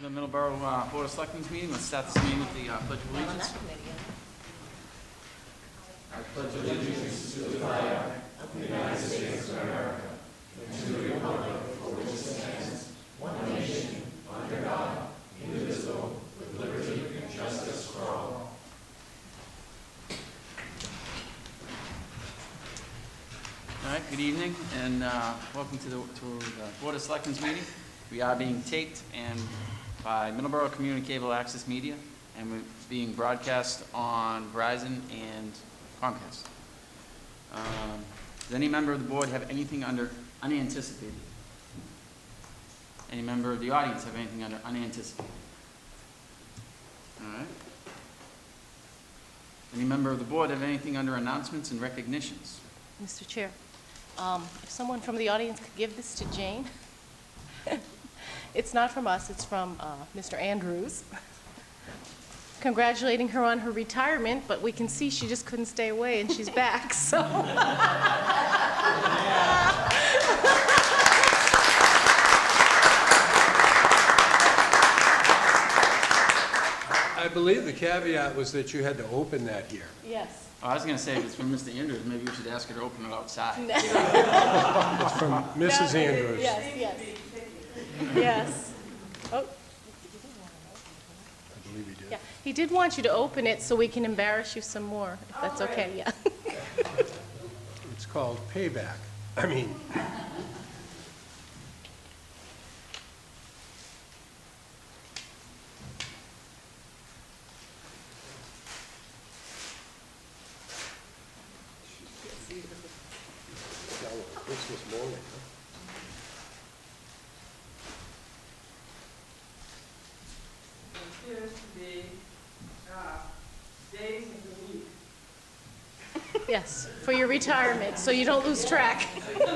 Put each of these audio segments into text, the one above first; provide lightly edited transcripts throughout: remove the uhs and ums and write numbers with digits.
The Middleborough Board of Selectmen meeting. Let's start this meeting with the Pledge of Allegiance. I pledge allegiance to the flag of the United States of America and to the republic for which it stands, one nation, under God, indivisible, with liberty and justice for all. All right, good evening, and welcome to the Board of Selectmen's meeting. We are being taped and by Middleborough Community Cable Access Media, and we're being broadcast on Verizon and Comcast. Does any member of the board have anything under unanticipated? Any member of the audience have anything under unanticipated? All right. Any member of the board have anything under announcements and recognitions? Mr. Chair, if someone from the audience could give this to Jane. It's not from us, it's from Mr. Andrews. Congratulating her on her retirement, but we can see she just couldn't stay away and she's back, so. I believe the caveat was that you had to open that here. Yes. Oh, I was going to say, if it's from Mr. Andrews, maybe we should ask her to open it outside. It's from Mrs. Andrews. Yes, yes. Yes. Oh. I believe he did. Yeah, he did want you to open it so we can embarrass you some more, if that's okay, yeah. It's called payback. I mean, Christmas morning, huh? Appears to be days of the week. Yes, for your retirement, so you don't lose track. You're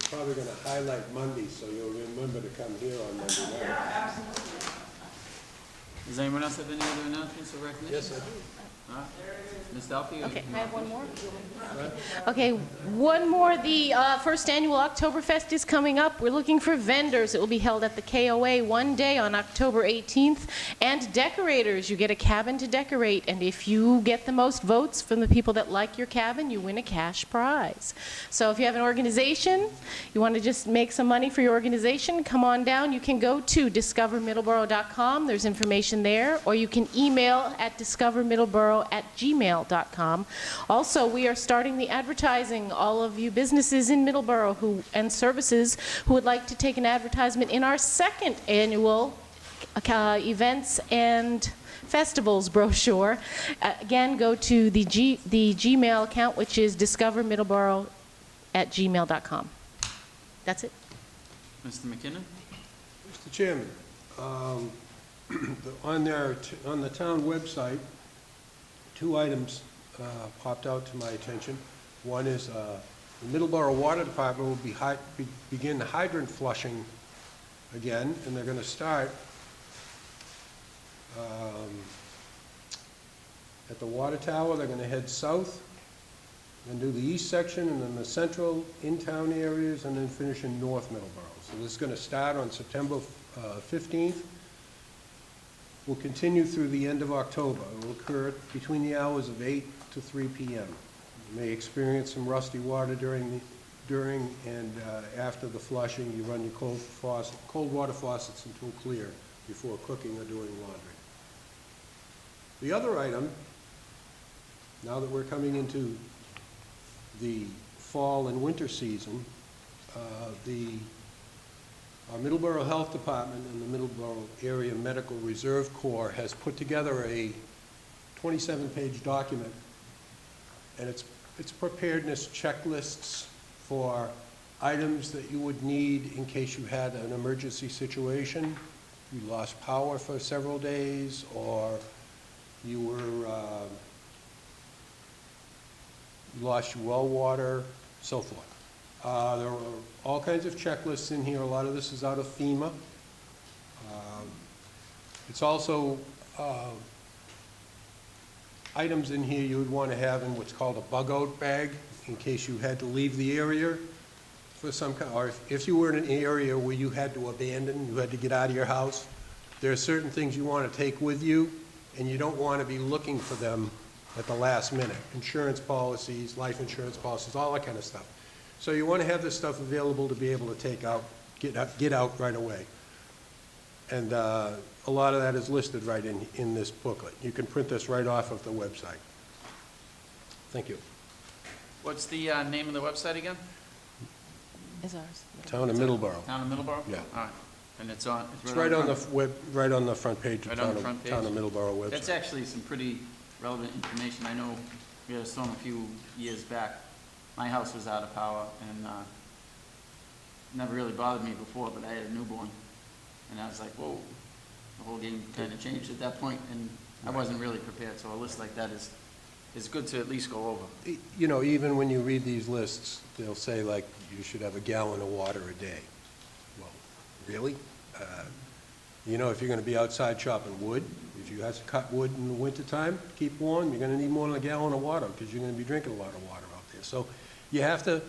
probably going to highlight Monday, so you'll remember to come here on Monday night. Does anyone else have any other announcements or recognitions? Yes, I do. All right. Ms. Delphi? Okay, I have one more. Okay, one more. The first annual Oktoberfest is coming up. We're looking for vendors. It will be held at the KOA one day on October 18th. And decorators, you get a cabin to decorate. And if you get the most votes from the people that like your cabin, you win a cash prize. So if you have an organization, you want to just make some money for your organization, come on down. You can go to discovermiddleborough.com. There's information there. Or you can email at discovermiddleborough@gmail.com. Also, we are starting the advertising. All of you businesses in Middleborough and services who would like to take an advertisement in our second annual events and festivals brochure, again, go to the Gmail account, which is discovermiddleborough@gmail.com. That's it. Mr. McKinnon? Mr. Chairman, on the town website, two items popped out to my attention. One is the Middleborough Water Department will begin hydrant flushing again, and they're going to start at the water tower. They're going to head south and do the east section, and then the central in-town areas, and then finish in North Middleborough. So this is going to start on September 15th. Will continue through the end of October. It will occur between the hours of 8 to 3 p.m. You may experience some rusty water during and after the flushing. You run your cold water faucets until clear before cooking or doing laundry. The other item, now that we're coming into the fall and winter season, our Middleborough Health Department and the Middleborough Area Medical Reserve Corps has put together a 27-page document, and it's preparedness checklists for items that you would need in case you had an emergency situation. You lost power for several days, or you lost your well water, so forth. There are all kinds of checklists in here. A lot of this is out of FEMA. It's also items in here you would want to have in what's called a bug-out bag, in case you had to leave the area for some kind, or if you were in an area where you had to abandon, you had to get out of your house, there are certain things you want to take with you, and you don't want to be looking for them at the last minute. Insurance policies, life insurance policies, all that kind of stuff. So you want to have this stuff available to be able to take out, get out right away. And a lot of that is listed right in this booklet. You can print this right off of the website. Thank you. What's the name of the website again? Is ours. Town of Middleborough. Town of Middleborough? Yeah. All right. And it's on, It's right on the right on the front page of Right on the front page? Town of Middleborough website. That's actually some pretty relevant information. I know we had a storm a few years back. My house was out of power, and never really bothered me before, but I had a newborn. And I was like, whoa, the whole game kind of changed at that point, and I wasn't really prepared. So a list like that is good to at least go over. You know, even when you read these lists, they'll say, like, you should have a gallon of water a day. Well, really? You know, if you're going to be outside chopping wood, if you have to cut wood in the wintertime, keep warm, you're going to need more than a gallon of water, because you're going to be drinking a lot of water out there. So you have to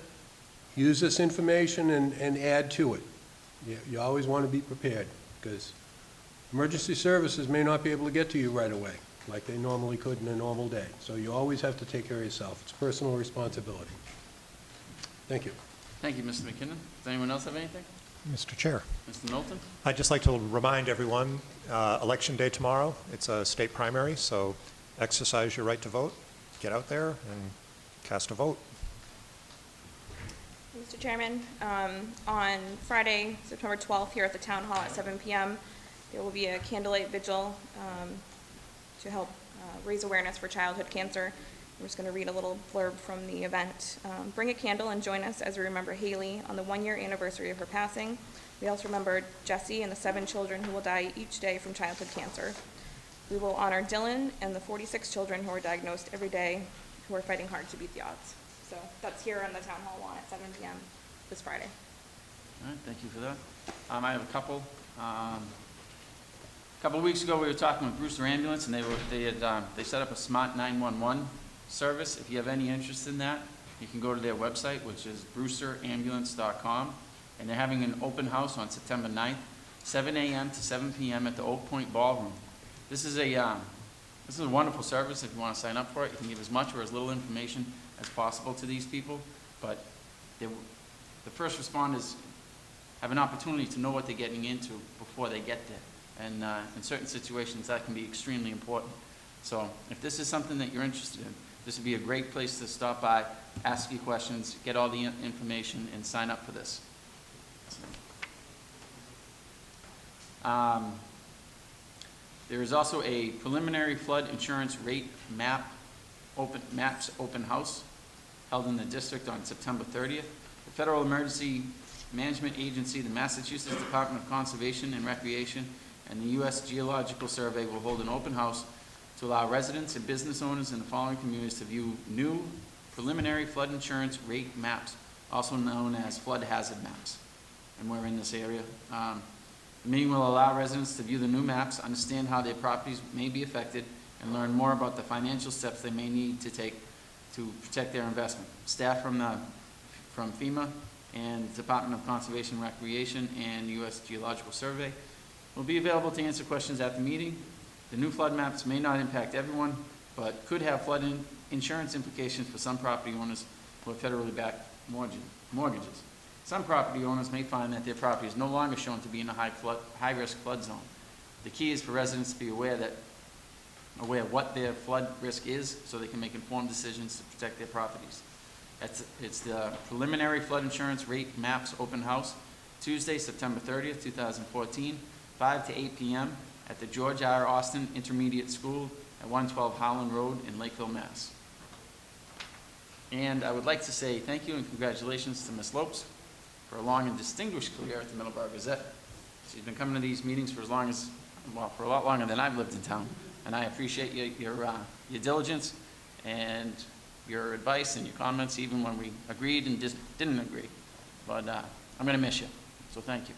use this information and add to it. You always want to be prepared, because emergency services may not be able to get to you right away, like they normally could in a normal day. So you always have to take care of yourself. It's personal responsibility. Thank you. Thank you, Mr. McKinnon. Does anyone else have anything? Mr. Chair, Mr. Knowlton? I'd just like to remind everyone, Election Day tomorrow, it's a state primary, so exercise your right to vote, get out there and cast a vote. Mr. Chairman, on Friday, September 12th, here at the Town Hall at 7 p.m., there will be a candlelight vigil to help raise awareness for childhood cancer. I'm just going to read a little blurb from the event. Bring a candle and join us as we remember Haley on the one-year anniversary of her passing. We also remember Jesse and the 7 children who will die each day from childhood cancer. We will honor Dylan and the 46 children who are diagnosed every day who are fighting hard to beat the odds. So that's here on the Town Hall lawn at 7 p.m. this Friday. All right, thank you for that. I have a couple. A couple of weeks ago, we were talking with Brewster Ambulance, and they set up a smart 911 service. If you have any interest in that, you can go to their website, which is brewsterambulance.com, and they're having an open house on September 9th, 7 a.m. to 7 p.m. at the Oak Point Ballroom. This is a wonderful service. If you want to sign up for it, you can give as much or as little information as possible to these people, but the first responders have an opportunity to know what they're getting into before they get there, and in certain situations that can be extremely important. So if this is something that you're interested in, this would be a great place to stop by, ask you questions, get all the information, and sign up for this. There is also a preliminary flood insurance rate maps open house held in the district on September 30th. The Federal Emergency Management Agency, the Massachusetts Department of Conservation and Recreation, and the U.S. Geological Survey will hold an open house to allow residents and business owners in the following communities to view new preliminary flood insurance rate maps, also known as flood hazard maps. And we're in this area. The meeting will allow residents to view the new maps, understand how their properties may be affected, and learn more about the financial steps they may need to take to protect their investment. Staff from FEMA and Department of Conservation and Recreation and U.S. Geological Survey will be available to answer questions at the meeting. The new flood maps may not impact everyone, but could have flood insurance implications for some property owners who have federally backed mortgages. Some property owners may find that their property is no longer shown to be in a high-risk flood zone. The key is for residents to be aware of what their flood risk is, so they can make informed decisions to protect their properties. It's the preliminary flood insurance rate maps open house, Tuesday, September 30th, 2014, 5 to 8 p.m. at the George R. Austin Intermediate School at 112 Howland Road in Lakeville, Mass. And I would like to say thank you and congratulations to Ms. Lopes for a long and distinguished career at the Middleborough Gazette. She's been coming to these meetings for a lot longer than I've lived in town, and I appreciate your diligence and your advice and your comments, even when we agreed and just didn't agree. But I'm going to miss you, so thank you.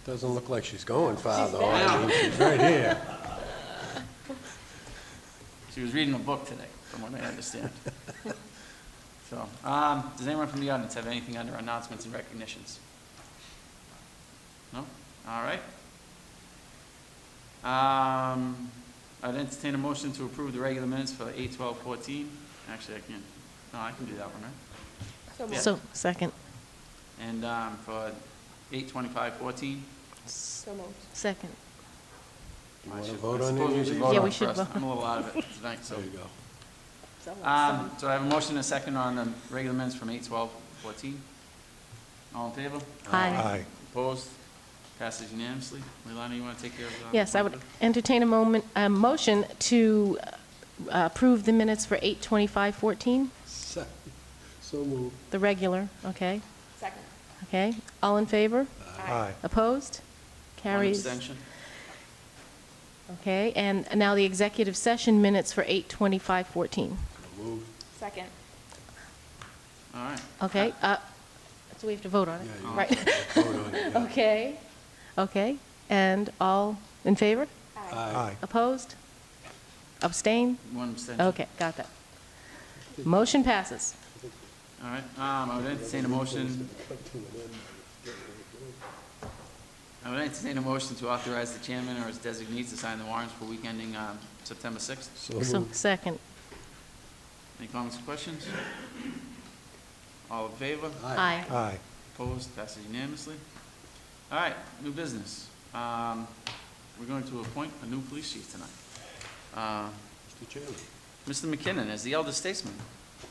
Doesn't look like she's going far, though. I mean, she's right here. She was reading a book today, from what I understand. So, does anyone from the audience have anything under announcements and recognitions? No? All right. I'd entertain a motion to approve the regular minutes for 8/12/14. Actually, I can't. No, I can do that one, right? So moved. So, second. And for 8/25/14. So moved. Second. You I want to should- vote I on suppose any we of should these? vote Yeah, on we it should first. vote. I'm a little out of it tonight, so. There you go. So I have a motion and a second on the regular minutes from 8/12/14. All in favor? Aye. Aye. Opposed? Passes unanimously. Leilani, you want to take care of that? Yes, I would entertain a motion to approve the minutes for 8/25/14, So moved. the regular, okay? Second. Okay, all in favor? Aye. Opposed? One Carries. abstention. Okay, and now the executive session minutes for 8/25/14. So moved. Second. All right. Okay, so we have to vote on it, Yeah, you right? Vote on it, yeah. Okay, okay, and all in favor? Aye. Opposed? Abstain? One abstention. Okay, got that. Motion passes. All right. I would entertain a motion. I would entertain a motion to authorize the chairman or his designees to sign the warrants for week ending September 6th. So So, moved. second. Any comments or questions? All in favor? Aye. Aye. Opposed? Passes unanimously. All right, new business. We're going to appoint a new police chief tonight. Mr. Chairman. Mr. McKinnon, as the elder statesman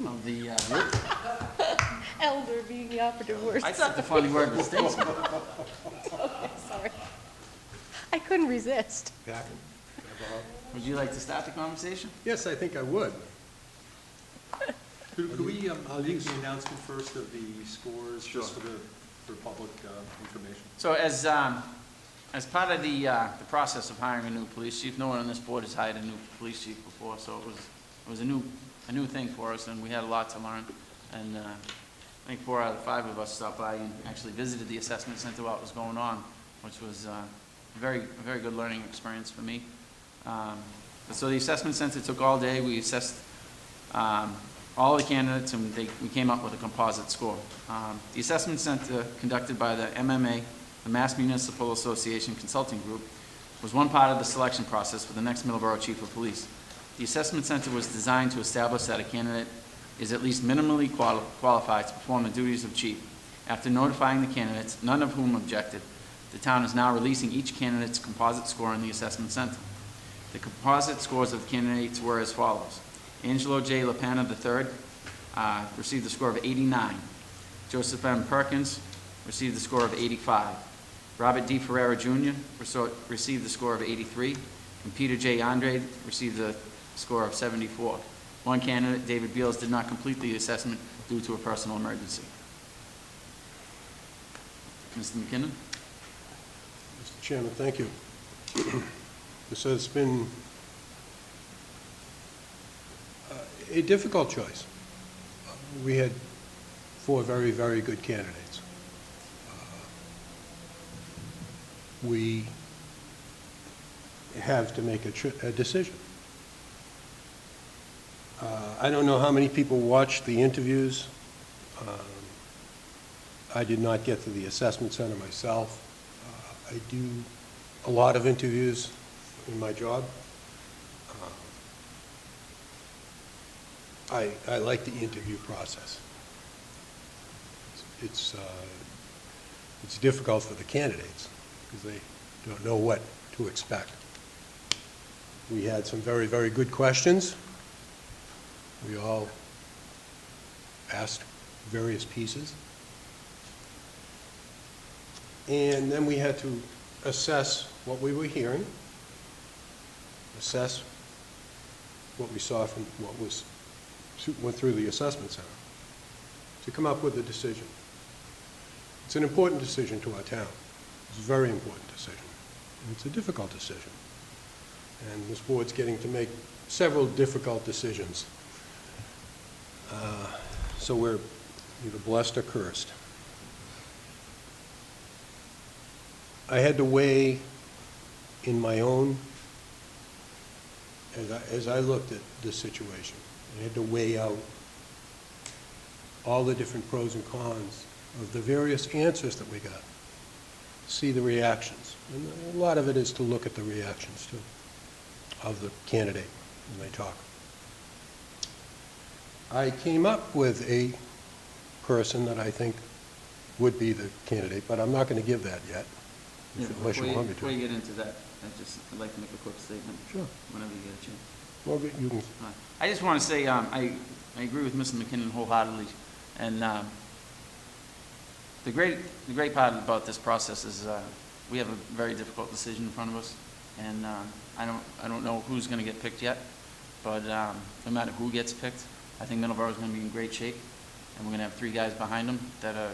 of the group. Elder being the operative word. I said the funny word was statesman. Sorry. I couldn't resist. Back. Would you like to start the conversation? Yes, I think I would. Could we make the announcement first of the scores, just for public information? So as part of the process of hiring a new police chief, no one on this board has hired a new police chief before, so it was a new thing for us, and we had a lot to learn. And I think 4 out of 5 of us stopped by and actually visited the assessment center while it was going on, which was a very good learning experience for me. So the assessment center took all day. We assessed all the candidates, and we came up with a composite score. The assessment center, conducted by the MMA, the Mass Municipal Association Consulting Group, was one part of the selection process for the next Middleborough Chief of Police. The assessment center was designed to establish that a candidate is at least minimally qualified to perform the duties of chief. After notifying the candidates, none of whom objected, the town is now releasing each candidate's composite score in the assessment center. The composite scores of the candidates were as follows. Angelo J. LaPana III received a score of 89. Joseph M. Perkins received a score of 85. Robert D. Ferreira Jr. received a score of 83. And Peter J. Andrade received a score of 74. One candidate, David Beals, did not complete the assessment due to a personal emergency. Mr. McKinnon? Mr. Chairman, thank you. This has been a difficult choice. We had 4 very, very good candidates. We have to make a decision. I don't know how many people watched the interviews. I did not get to the assessment center myself. I do a lot of interviews in my job. I like the interview process. It's difficult for the candidates because they don't know what to expect. We had some very, very good questions. We all asked various pieces. And then we had to assess what we were hearing, assess what we saw from what went through the assessment center, to come up with a decision. It's an important decision to our town. It's a very important decision. And it's a difficult decision. And this board's getting to make several difficult decisions. So we're either blessed or cursed. I had to weigh in my own as I looked at this situation, I had to weigh out all the different pros and cons of the various answers that we got, see the reactions. And a lot of it is to look at the reactions, too, of the candidate when they talk. I came up with a person that I think would be the candidate, but I'm not going to give that yet, Yeah, unless you want me Before you to. get into that, I'd like to make a quick statement. Sure. Whenever you get a chance. Well, you can, I just want to say, I agree with Mr. McKinnon wholeheartedly, and the great part about this process is we have a very difficult decision in front of us, and I don't know who's going to get picked yet, but no matter who gets picked, I think Middleborough is going to be in great shape, and we're going to have 3 guys behind them that are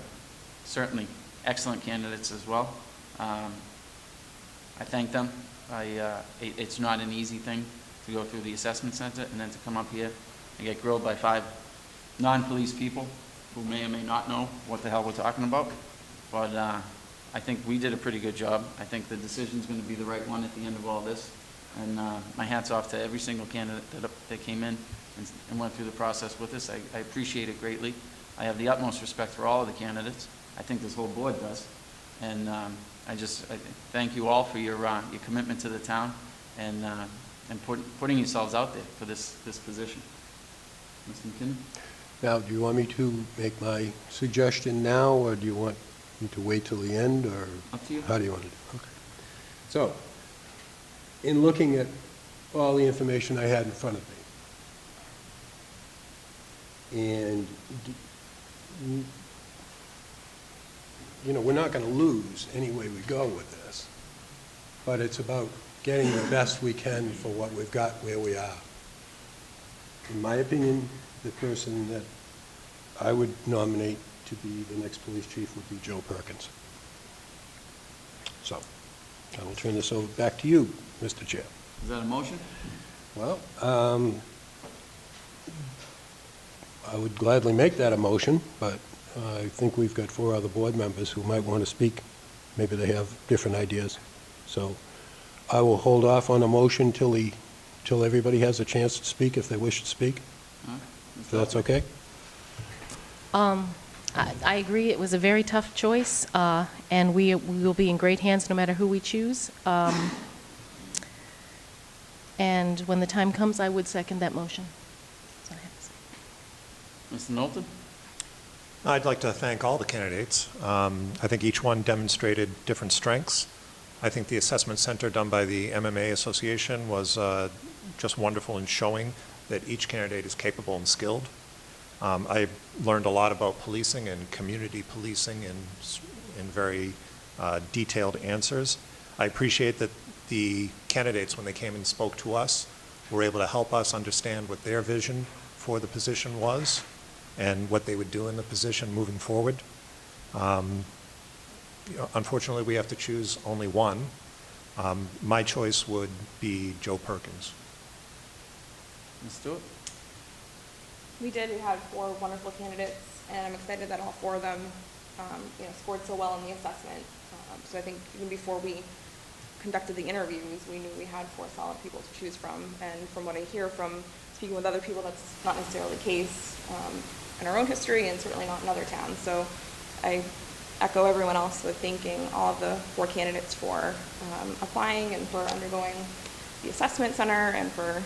certainly excellent candidates as well. I thank them. It's not an easy thing to go through the assessment center and then to come up here and get grilled by 5 non-police people who may or may not know what the hell we're talking about. But I think we did a pretty good job. I think the decision's going to be the right one at the end of all this. And my hat's off to every single candidate that came in and went through the process with us. I appreciate it greatly. I have the utmost respect for all of the candidates. I think this whole board does. And I thank you all for your commitment to the town and putting yourselves out there for this position. Mr. McKinnon? now, do you want me to make my suggestion now, or do you want me to wait till the end, or? Up to you. How do you want to do it? Okay. So, in looking at all the information I had in front of me, and, you know, we're not going to lose any way we go with this, but it's about getting the best we can for what we've got where we are. In my opinion, the person that I would nominate to be the next police chief would be Joe Perkins. So, I will turn this over back to you, Mr. Chair. Is that a motion? Well, I would gladly make that a motion, but I think we've got 4 other board members who might want to speak. Maybe they have different ideas. So I will hold off on a motion till everybody has a chance to speak, if they wish to speak. All right. If that's okay? I agree, it was a very tough choice, and we will be in great hands no matter who we choose. And when the time comes, I would second that motion. That's what I have to say. Mr. Knowlton? I'd like to thank all the candidates. I think each one demonstrated different strengths. I think the assessment center done by the MMA Association was just wonderful in showing that each candidate is capable and skilled. I learned a lot about policing and community policing in very detailed answers. I appreciate that the candidates, when they came and spoke to us, were able to help us understand what their vision for the position was and what they would do in the position moving forward. You know, unfortunately, we have to choose only one. My choice would be Joe Perkins. Ms. Stewart? We did have 4 wonderful candidates, and I'm excited that all 4 of them, scored so well in the assessment. So I think even before we conducted the interviews, we knew we had 4 solid people to choose from. And from what I hear from speaking with other people, that's not necessarily the case in our own history, and certainly not in other towns. So I echo everyone else with thanking all of the 4 candidates for applying and for undergoing the assessment center and for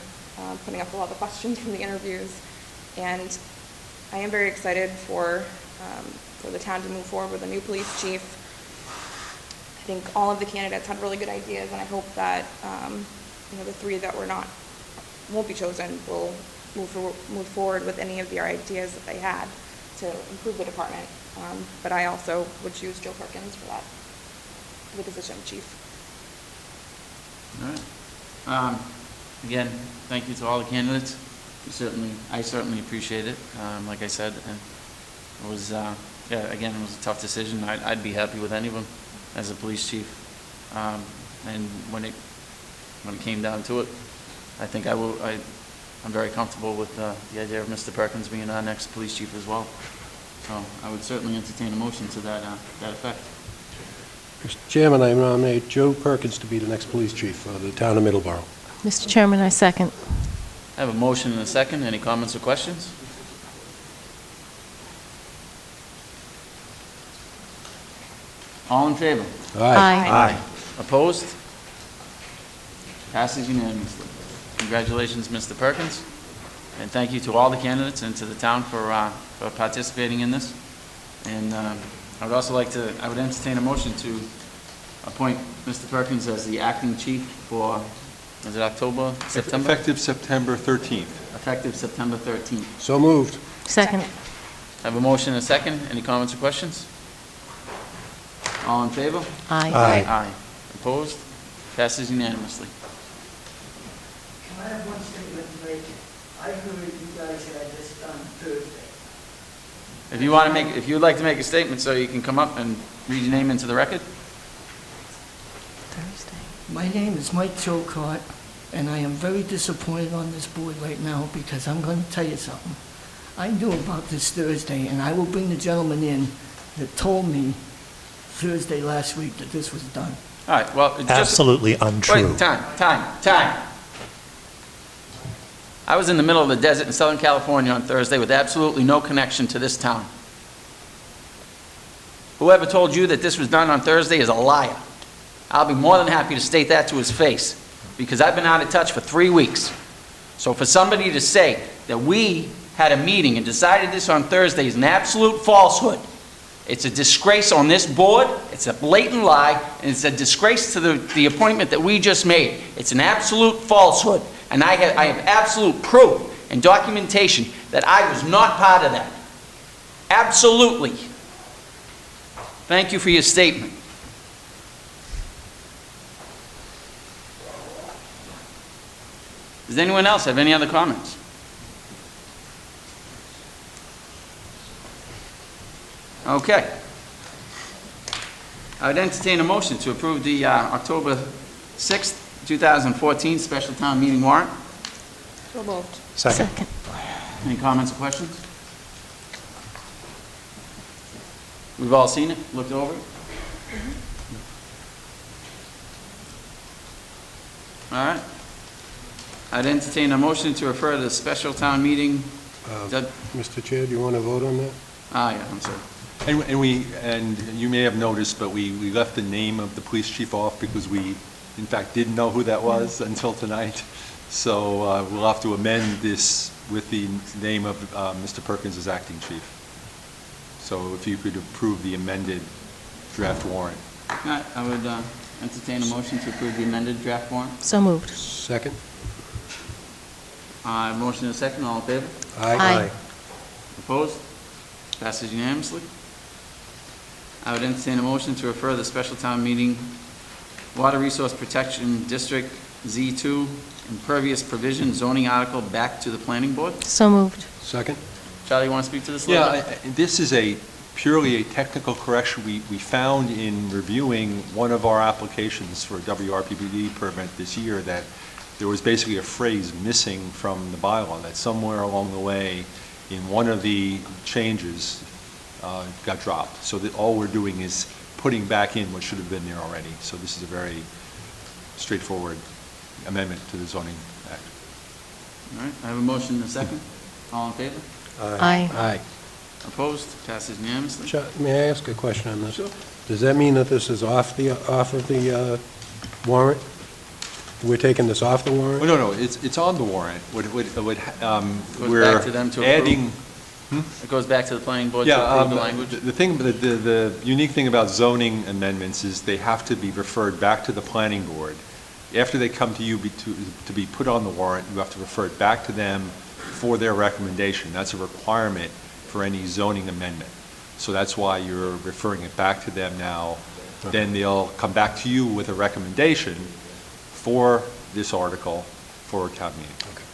putting up a lot of the questions from the interviews. And I am very excited for the town to move forward with a new police chief. I think all of the candidates had really good ideas, and I hope that the 3 that won't be chosen will move forward with any of their ideas that they had to improve the department. But I also would choose Joe Perkins for the position of chief. All right. Again, thank you to all the candidates. I certainly appreciate it. Like I said, it was again, it was a tough decision. I'd be happy with any of them as a police chief. And when it came down to it, I think I'm very comfortable with the idea of Mr. Perkins being our next police chief as well. So I would certainly entertain a motion to that effect. Mr. Chairman, I nominate Joe Perkins to be the next police chief for the town of Middleborough. Mr. Chairman, I second. I have a motion and a second. Any comments or questions? All in favor? Aye. Opposed? Passes unanimously. Congratulations, Mr. Perkins, and thank you to all the candidates and to the town for participating in this. And I would also like to, I would entertain a motion to appoint Mr. Perkins as the acting chief for, is it October, September? Effective September 13th. Effective September 13th. So moved. Second. I have a motion and a second. Any comments or questions? All in favor? Aye. Aye. Opposed? Passes unanimously. I have one statement to make. I heard you guys had this done Thursday. If you want to make, if you'd like to make a statement, so you can come up and read your name into the record. Thursday. My name is Mike Chilcott, and I am very disappointed on this board right now because I'm going to tell you something. I knew about this Thursday, and I will bring the gentleman in that told me Thursday last week that this was done. All right, well, just... Absolutely untrue. Wait, time. I was in the middle of the desert in Southern California on Thursday with absolutely no connection to this town. Whoever told you that this was done on Thursday is a liar. I'll be more than happy to state that to his face, because I've been out of touch for 3 weeks. So for somebody to say that we had a meeting and decided this on Thursday is an absolute falsehood. It's a disgrace on this board, it's a blatant lie, and it's a disgrace to the appointment that we just made. It's an absolute falsehood, and I have absolute proof and documentation that I was not part of that. Absolutely. Thank you for your statement. Does anyone else have any other comments? Okay. I would entertain a motion to approve the October 6th, 2014 special town meeting warrant. So moved. Second. Any comments or questions? We've all seen it, looked over it? All right. I'd entertain a motion to refer to the special town meeting. Mr. Chair, do you want to vote on that? Yeah, I'm sorry. And you may have noticed, but we left the name of the police chief off because we, in fact, didn't know who that was until tonight. So we'll have to amend this with the name of Mr. Perkins as acting chief. So if you could approve the amended draft warrant. All right, I would entertain a motion to approve the amended draft warrant. So moved. Second? Motion and a second, all in favor? Aye. Opposed? Passes unanimously. I would entertain a motion to refer the special town meeting Water Resource Protection District Z2 impervious provision zoning article back to the planning board. So moved. Second? Charlie, you want to speak to this a little bit? Yeah, this is purely a technical correction we found in reviewing one of our applications for a WRPPD permit this year, that there was basically a phrase missing from the bylaw that somewhere along the way in one of the changes got dropped. So that all we're doing is putting back in what should have been there already. So this is a very straightforward amendment to the zoning act. All right, I have a motion and a second. All in favor? Aye. Aye. Opposed? Passes unanimously. May I ask a question on this? Does that mean that this is off of the warrant? We're taking this off the warrant? Oh, no, it's on the warrant. We're back to them to approve. adding. It goes back to the planning board to Yeah, approve the language. the unique thing about zoning amendments is they have to be referred back to the planning board. After they come to you to be put on the warrant, you have to refer it back to them for their recommendation. That's a requirement for any zoning amendment. So that's why you're referring it back to them now. Okay. Then they'll come back to you with a recommendation for this article for a town meeting. Okay.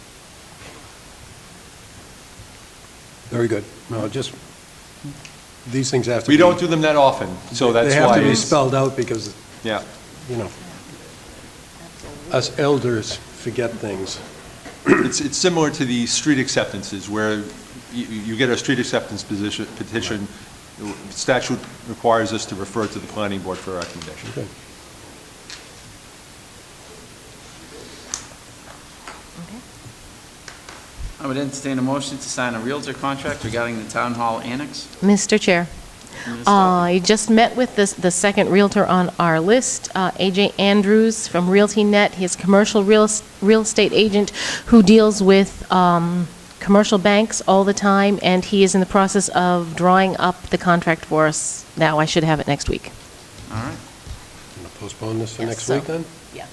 Very good. No, just, these things have to be... We don't do them that often, so that's why. They have to be it's- spelled out because, Yeah. you know, us elders forget things. It's similar to the street acceptances, where you get a street acceptance petition, statute requires us to refer it to the planning board for a recommendation. Okay. I would entertain a motion to sign a Realtor contract regarding the Town Hall Annex. Mr. Chair, Ms. I just met with the second Realtor on our list, AJ Andrews from RealtyNet. He's a commercial real estate agent who deals with commercial banks all the time, and he is in the process of drawing up the contract for us now. I should have it next week. All right. Going to postpone this for Yes, next so- week, then? Yeah.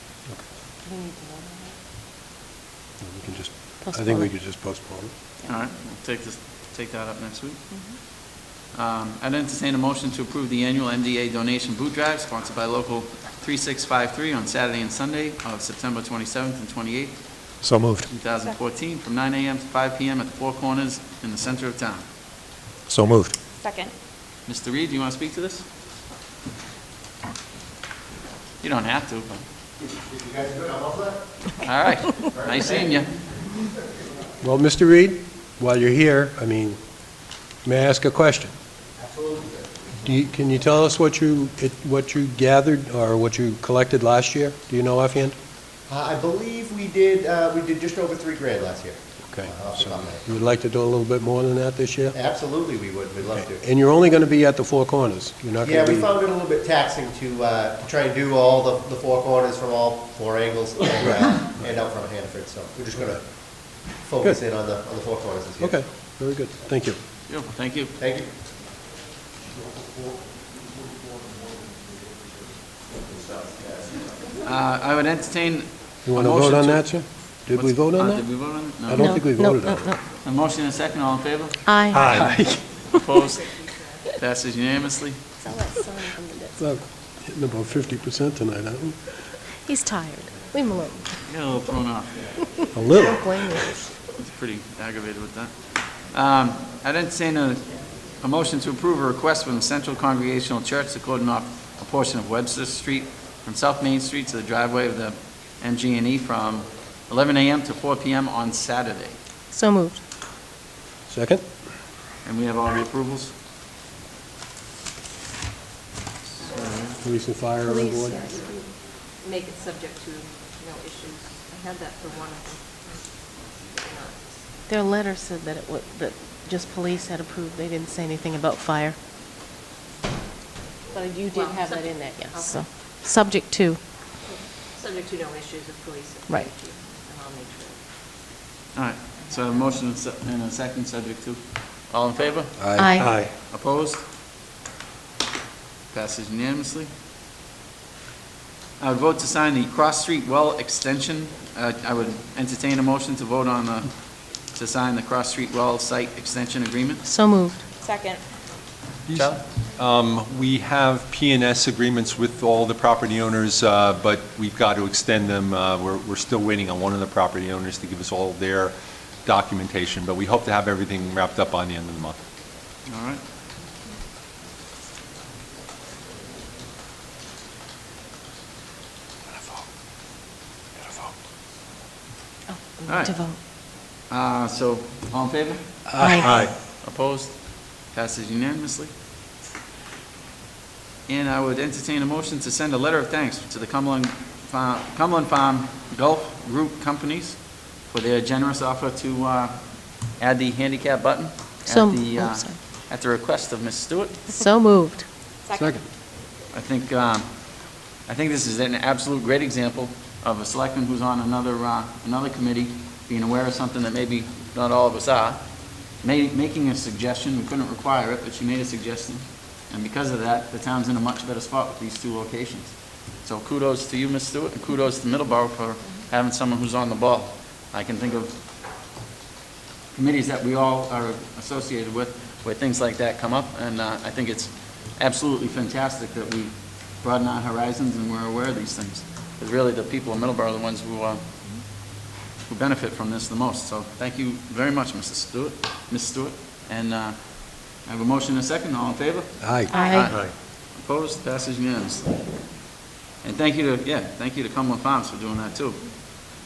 We can just, I Postpone think we it. could just postpone it. All right, we'll take that up next week. I'd entertain a motion to approve the annual MDA donation boot drive sponsored by Local 3653 on Saturday and Sunday of September 27th and 28th, So moved. 2014, from 9 a.m. to 5 p.m. at the Four Corners in the center of town. So moved. Second. Mr. Reed, do you want to speak to this? You don't have to, but... All right, nice seeing you. Well, Mr. Reed, while you're here, I mean, may I ask a question? Absolutely. Can you tell us what you gathered or what you collected last year? Do you know offhand? I believe we did just over $3,000 last year. Okay, Off the so top of my head. you would like to do a little bit more than that this year? Absolutely, we would, we'd love to. And you're only going to be at the Four Corners? You're not Yeah, going to we be... found it a little bit taxing to try and do all the four corners from all four angles and out front of Hannaford, so we're just gonna focus in on the four corners this year. Okay, very good. Thank you. Beautiful, thank you. Thank you. I would entertain You a want to vote motion on to- that, sir? Did we What's- vote on that? Did we vote on it? I No. don't think we No, voted no, on it. no. A motion and a second, all in favor? Aye. Aye. Opposed? Passes unanimously. Well, hitting about 50% tonight, aren't we? He's tired. Leave him alone. Got a little thrown off. A little. Don't blame you. He's pretty aggravated with that. I'd entertain a motion to approve a request from the Central Congregational Church to cordon off a portion of Webster Street from South Main Street to the driveway of the MG&E from 11 a.m. to 4 p.m. on Saturday. So moved. Second? And we have all the approvals? Police and fire are on Police, board? yes, we make it subject to no issues. I had that for one of them. Their letter said that that just police had approved. They didn't say anything about fire. But you did Well, have that subject- in there, yes. okay. So, subject to. Subject to no issues of police. and Right. safety, and I'll make sure. All right, so a motion and a second, subject to. All in favor? Aye. Opposed? Passes unanimously. I would vote to sign the Cross Street Well Extension. I would entertain a motion to vote on to sign the Cross Street Well Site Extension Agreement. So moved. Second. Charlie? We have P&S agreements with all the property owners, but we've got to extend them. We're still waiting on one of the property owners to give us all their documentation, but we hope to have everything wrapped up by the end of the month. All right. Oh, All right. to vote. So, all in favor? Aye. Opposed? Passes unanimously. And I would entertain a motion to send a letter of thanks to the Cumberland Farm Gulf Group Companies for their generous offer to add the handicap button So- at the, oh, sorry. at the request of Ms. Stewart. So moved. Second. I think this is an absolute great example of a selectman who's on another committee, being aware of something that maybe not all of us are, making a suggestion. We couldn't require it, but she made a suggestion. And because of that, the town's in a much better spot with these two locations. So kudos to you, Ms. Stewart, and kudos to Middleborough for having someone who's on the ball. I can think of committees that we all are associated with where things like that come up, and I think it's absolutely fantastic that we broaden our horizons and we're aware of these things. Because really, the people of Middleborough are the ones who benefit from this the most. So thank you very much, Ms. Stewart. And I have a motion and a second. All in favor? Aye. Aye. Opposed? Passes unanimously. And thank you to Cumberland Farms for doing that, too.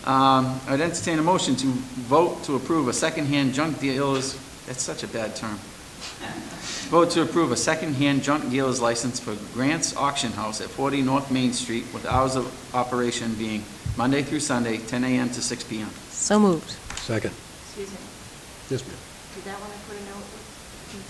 I'd entertain a motion to vote to approve a secondhand junk dealer's, that's such a bad term. Vote to approve a secondhand junk dealer's license for Grant's Auction House at 40 North Main Street with hours of operation being Monday through Sunday, 10 a.m. to 6 p.m. So moved. Second. Excuse me. Yes, ma'am. Did that one I put a note,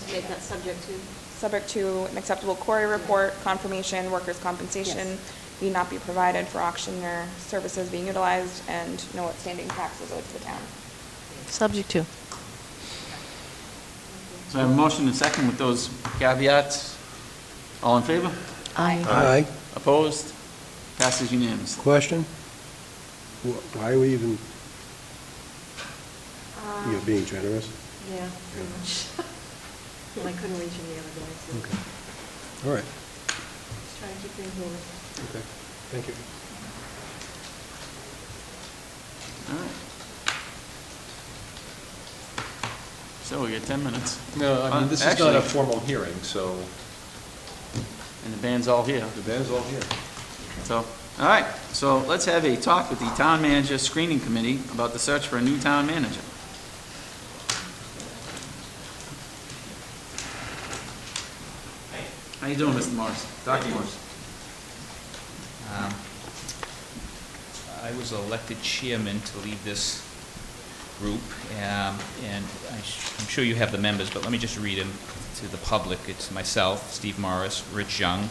to make that subject to? Subject to an acceptable quarry report, confirmation, workers' compensation Yes. need not be provided for auction or services being utilized, and no outstanding taxes owed to the town. Subject to. So I have a motion and a second with those caveats. All in favor? Aye. Aye. Opposed? Passes unanimously. Question? Why are we even, you're being generous? Yeah, pretty much. I couldn't reach him the other day, so Okay. All right. just trying to keep things moving. Okay. Thank you. All right. So we got 10 minutes, No, I mean, this is not Actually- a formal hearing, so and the band's all here. the band's all here. So, all right, so let's have a talk with the Town Manager Screening Committee about the search for a new town manager. How you doing, Mr. Morris? Dr. Morris? I was elected chairman to lead this group, and I'm sure you have the members, but let me just read them to the public. It's myself, Steve Morris, Rich Young,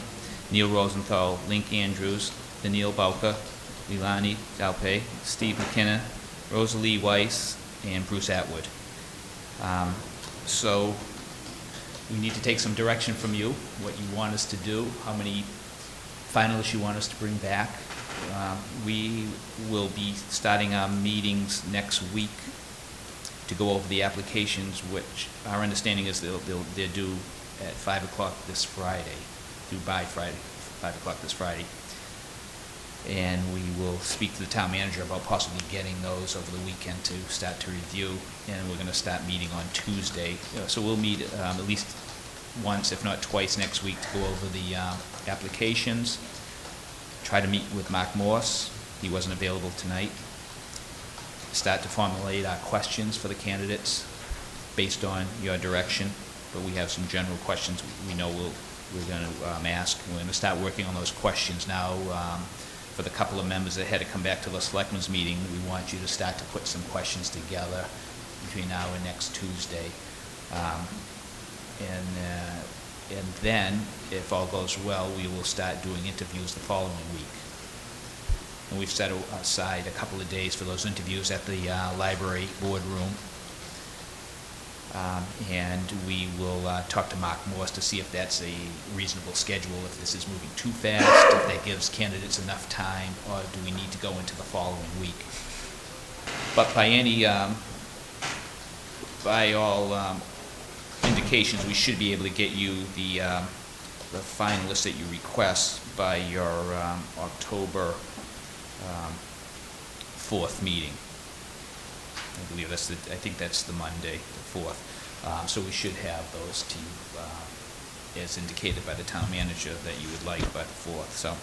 Neil Rosenthal, Link Andrews, Daniil Bauka, Leilani Dalpe, Steve McKenna, Rosalie Weiss, and Bruce Atwood. So we need to take some direction from you, what you want us to do, how many finalists you want us to bring back. We will be starting our meetings next week to go over the applications, which our understanding is they're due at 5 o'clock this Friday, due by Friday, 5 o'clock this Friday. And we will speak to the town manager about possibly getting those over the weekend to start to review, and we're going to start meeting on Tuesday. So we'll meet at least once, if not twice, next week to go over the applications. Try to meet with Mark Morse. He wasn't available tonight. Start to formulate our questions for the candidates based on your direction, but we have some general questions we know we're going to ask. We're going to start working on those questions now. For the couple of members that had to come back to the Selectmen's meeting, we want you to start to put some questions together between now and next Tuesday. And then, if all goes well, we will start doing interviews the following week. And we've set aside a couple of days for those interviews at the library boardroom. And we will talk to Mark Morse to see if that's a reasonable schedule, if this is moving too fast, if that gives candidates enough time, or do we need to go into the following week. But by all indications, we should be able to get you the finalists that you request by your October 4th meeting. I believe I think that's the Monday, the 4th. So we should have those to you, as indicated by the town manager, that you would like by the 4th. So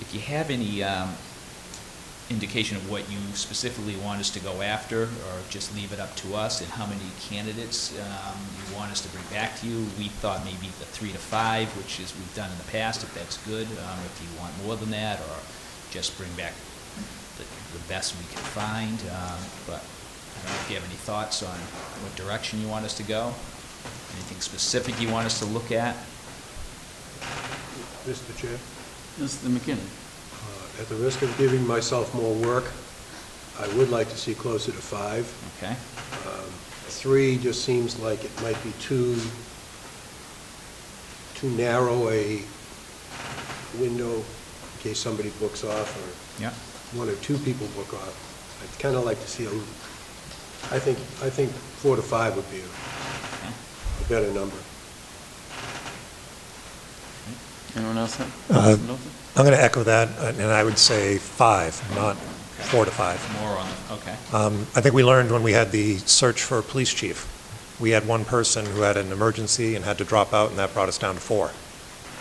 if you have any indication of what you specifically want us to go after, or just leave it up to us, and how many candidates you want us to bring back to you. We thought maybe the 3 to 5, which is we've done in the past, if that's good. If you want more than that, or just bring back the best we can find. But I don't know if you have any thoughts on what direction you want us to go, anything specific you want us to look at. Mr. Chair, Mr. McKinnon? at the risk of giving myself more work, I would like to see closer to 5. Okay. 3 just seems like it might be too narrow a window in case somebody books off, or Yeah. 1 or 2 people book off. I'd kind of like to see I think 4 to 5 would be a better number. Anyone else have? I'm going to echo that, and I would say 5, not 4 to 5. More on it, okay. I think we learned when we had the search for a police chief. We had one person who had an emergency and had to drop out, and that brought us down to 4.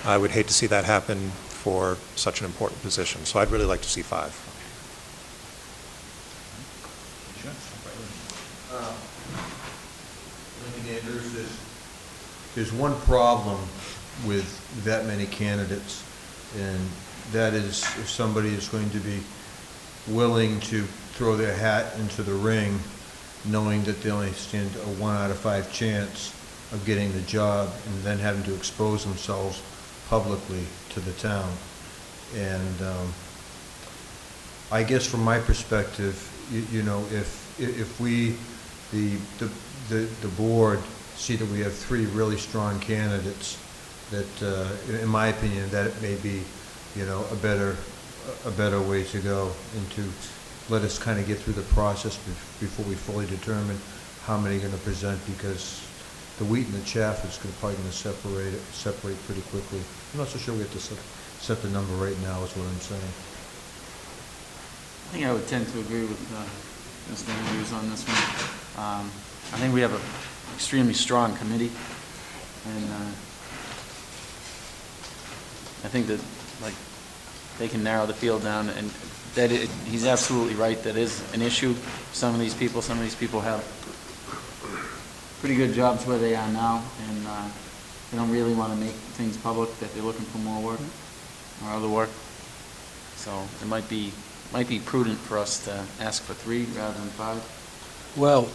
I would hate to see that happen for such an important position, so I'd really like to see 5. Sure. Lincoln Andrews, there's one problem with that many candidates, and that is if somebody is going to be willing to throw their hat into the ring knowing that they only stand a 1 out of 5 chance of getting the job and then having to expose themselves publicly to the town. And I guess from my perspective, you know, if we, the board, see that we have 3 really strong candidates, that, in my opinion, that it may be, you know, a better way to go, and to let us kind of get through the process before we fully determine how many are going to present, because the wheat and the chaff is probably going to separate pretty quickly. I'm not so sure we have to set the number right now, is what I'm saying. I think I would tend to agree with Mr. Andrews on this one. I think we have an extremely strong committee, and I think that, like, they can narrow the field down, and that he's absolutely right, that is an issue. Some of these people have pretty good jobs where they are now, and they don't really want to make things public that they're looking for more work or other work. So it might be prudent for us to ask for 3 rather than 5. Well,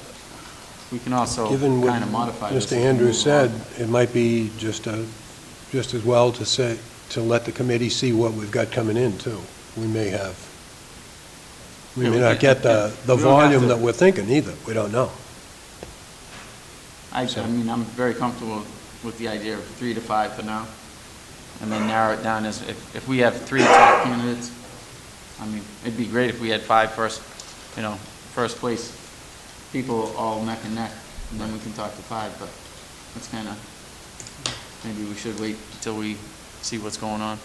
We can also given what kind of modify this. Mr. Andrews said, it might be just as well to let the committee see what we've got coming in, too. We may not get the volume that we're thinking either. We don't know. I mean, I'm very comfortable with the idea of 3 to 5 for now, and then narrow it down as, if we have 3 top candidates, I mean, it'd be great if we had 5 first place people all neck and neck, and then we can talk to 5, but that's kind of, maybe we should wait until we see what's going on.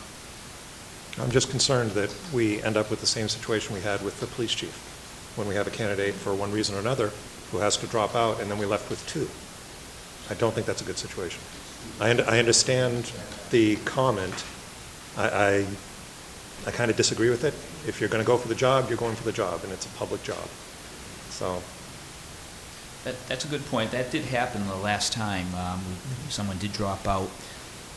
I'm just concerned that we end up with the same situation we had with the police chief, when we have a candidate for one reason or another who has to drop out, and then we're left with 2. I don't think that's a good situation. I understand the comment. I kind of disagree with it. If you're going to go for the job, you're going for the job, and it's a public job. So. That's a good point. That did happen the last time. Someone did drop out.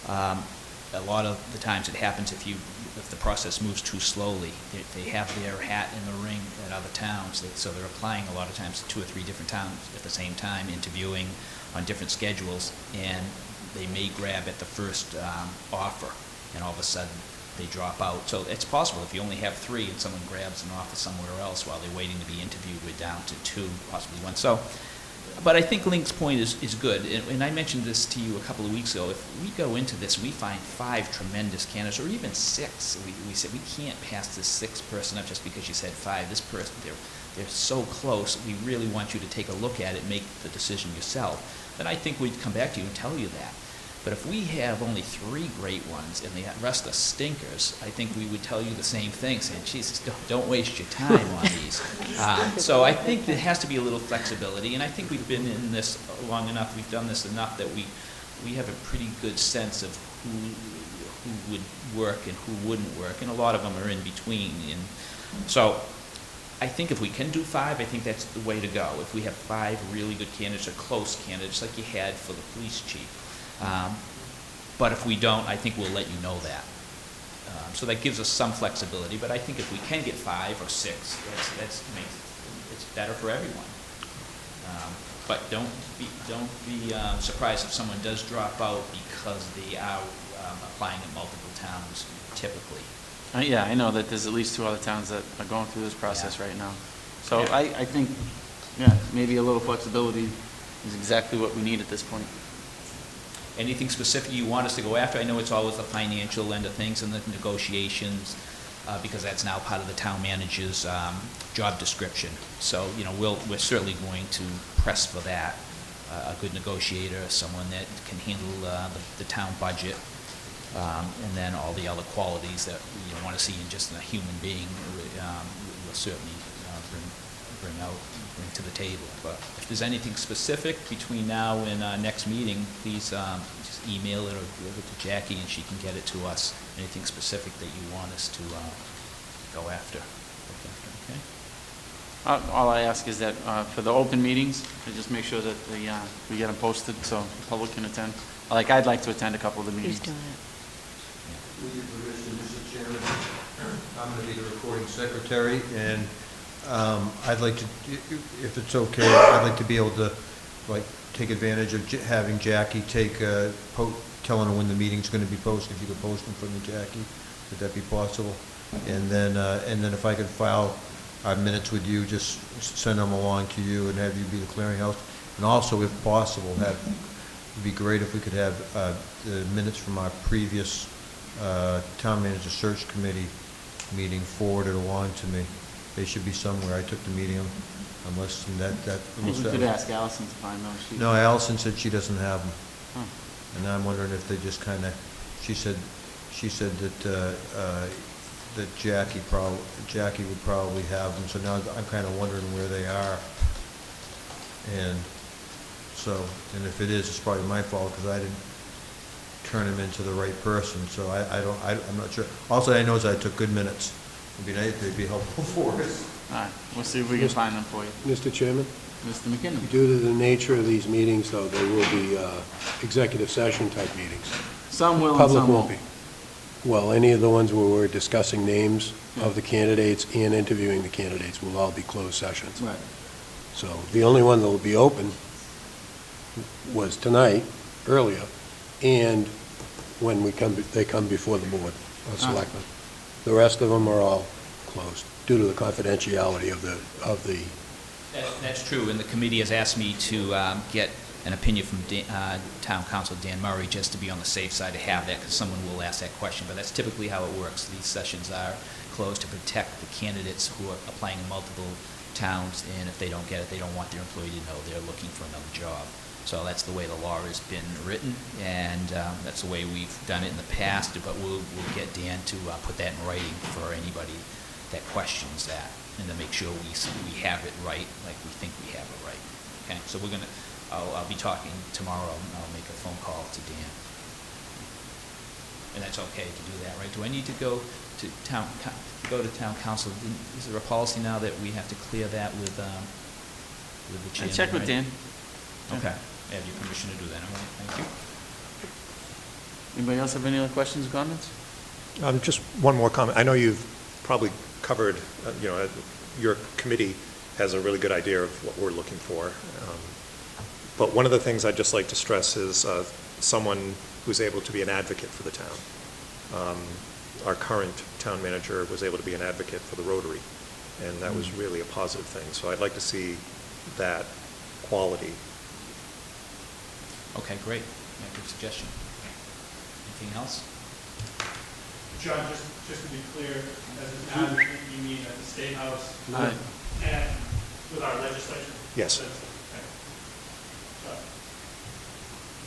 A lot of the times it happens if the process moves too slowly. They have their hat in the ring at other towns, so they're applying a lot of times to 2 or 3 different towns at the same time, interviewing on different schedules, and they may grab at the first offer, and all of a sudden they drop out. So it's possible if you only have 3 and someone grabs an offer somewhere else while they're waiting to be interviewed, we're down to 2, possibly 1. So, but I think Link's point is good, and I mentioned this to you a couple of weeks ago. If we go into this, we find 5 tremendous candidates, or even 6. We said we can't pass this 6th person up just because you said 5. This person, they're so close. We really want you to take a look at it, make the decision yourself. Then I think we'd come back to you and tell you that. But if we have only 3 great ones and the rest are stinkers, I think we would tell you the same thing, saying, Jesus, don't waste your time on these. So I think there has to be a little flexibility, and I think we've been in this long enough, we've done this enough that we have a pretty good sense of who would work and who wouldn't work, and a lot of them are in between. And so I think if we can do 5, I think that's the way to go. If we have 5 really good candidates or close candidates like you had for the police chief. But if we don't, I think we'll let you know that. So that gives us some flexibility, but I think if we can get 5 or 6, it's better for everyone. But don't be surprised if someone does drop out because they are applying in multiple towns typically. Yeah, I know that there's at least 2 other towns that are going through this process right now. So Yeah. I think, yeah, maybe a little flexibility is exactly what we need at this point. Anything specific you want us to go after? I know it's always the financial end of things and the negotiations, because that's now part of the town manager's job description. So, you know, we're certainly going to press for that. A good negotiator, someone that can handle the town budget, and then all the other qualities that you want to see in just a human being, we'll certainly bring to the table. But if there's anything specific between now and next meeting, please just email it or give it to Jackie and she can get it to us. Anything specific that you want us to go after. Okay? All I ask is that for the open meetings, to just make sure that we get them posted so the public can attend. I'd like to attend a couple of the meetings. Who's doing it? With your permission, Mr. Chairman, I'm going to be the recording secretary, and I'd like to, if it's okay, I'd like to be able to, like, take advantage of having Jackie telling her when the meeting's gonna be posted, if you could post them for me, Jackie, would that be possible? And then if I could file our minutes with you, just send them along to you and have you be the clearinghouse. And also, if possible, it'd be great if we could have the minutes from our previous town manager search committee meeting forwarded along to me. They should be somewhere. I took the meeting unless that. We could ask Allison to find those. No, Allison said she doesn't have them. Huh. And I'm wondering if they just kind of, she said that that Jackie would probably have them, so now I'm kind of wondering where they are. And so, and if it is, it's probably my fault, because I didn't turn them into the right person, so I'm not sure. Also, I know is I took good minutes. It'd be nice, they'd be helpful for us. All right, we'll see if we can find them for you. Mr. Chairman? Mr. McKinnon? Due to the nature of these meetings, though, they will be executive session type meetings. Some will and Public some won't won't. be. Well, any of the ones where we're discussing names of the candidates and interviewing the candidates will all be closed sessions. Right. So the only one that will be open was tonight, earlier, and when they come before the board of selectmen. The rest of them are all closed due to the confidentiality of the. That's true, and the committee has asked me to get an opinion from Town Council Dan Murray, just to be on the safe side to have that, because someone will ask that question, but that's typically how it works. These sessions are closed to protect the candidates who are applying in multiple towns, and if they don't get it, they don't want their employee to know they're looking for another job. So that's the way the law has been written, and that's the way we've done it in the past, but we'll get Dan to put that in writing for anybody that questions that, and to make sure we have it right, like we think we have it right. Okay, so I'll be talking tomorrow, and I'll make a phone call to Dan. And that's okay to do that, right? Do I need to go to town council? Is there a policy now that we have to clear that with the chairman? I checked with right? Dan. Okay, I have your permission to do that. All right, thank you. Anybody else have any other questions or comments? Just one more comment. I know you've probably covered, your committee has a really good idea of what we're looking for. But one of the things I'd just like to stress is someone who's able to be an advocate for the town. Our current town manager was able to be an advocate for the Rotary, and that was really a positive thing. So I'd like to see that quality. Okay, great. Yeah, good suggestion. Anything else? John, just to be clear, as an advocate, you mean at the State House Right. and with our legislature? Yes.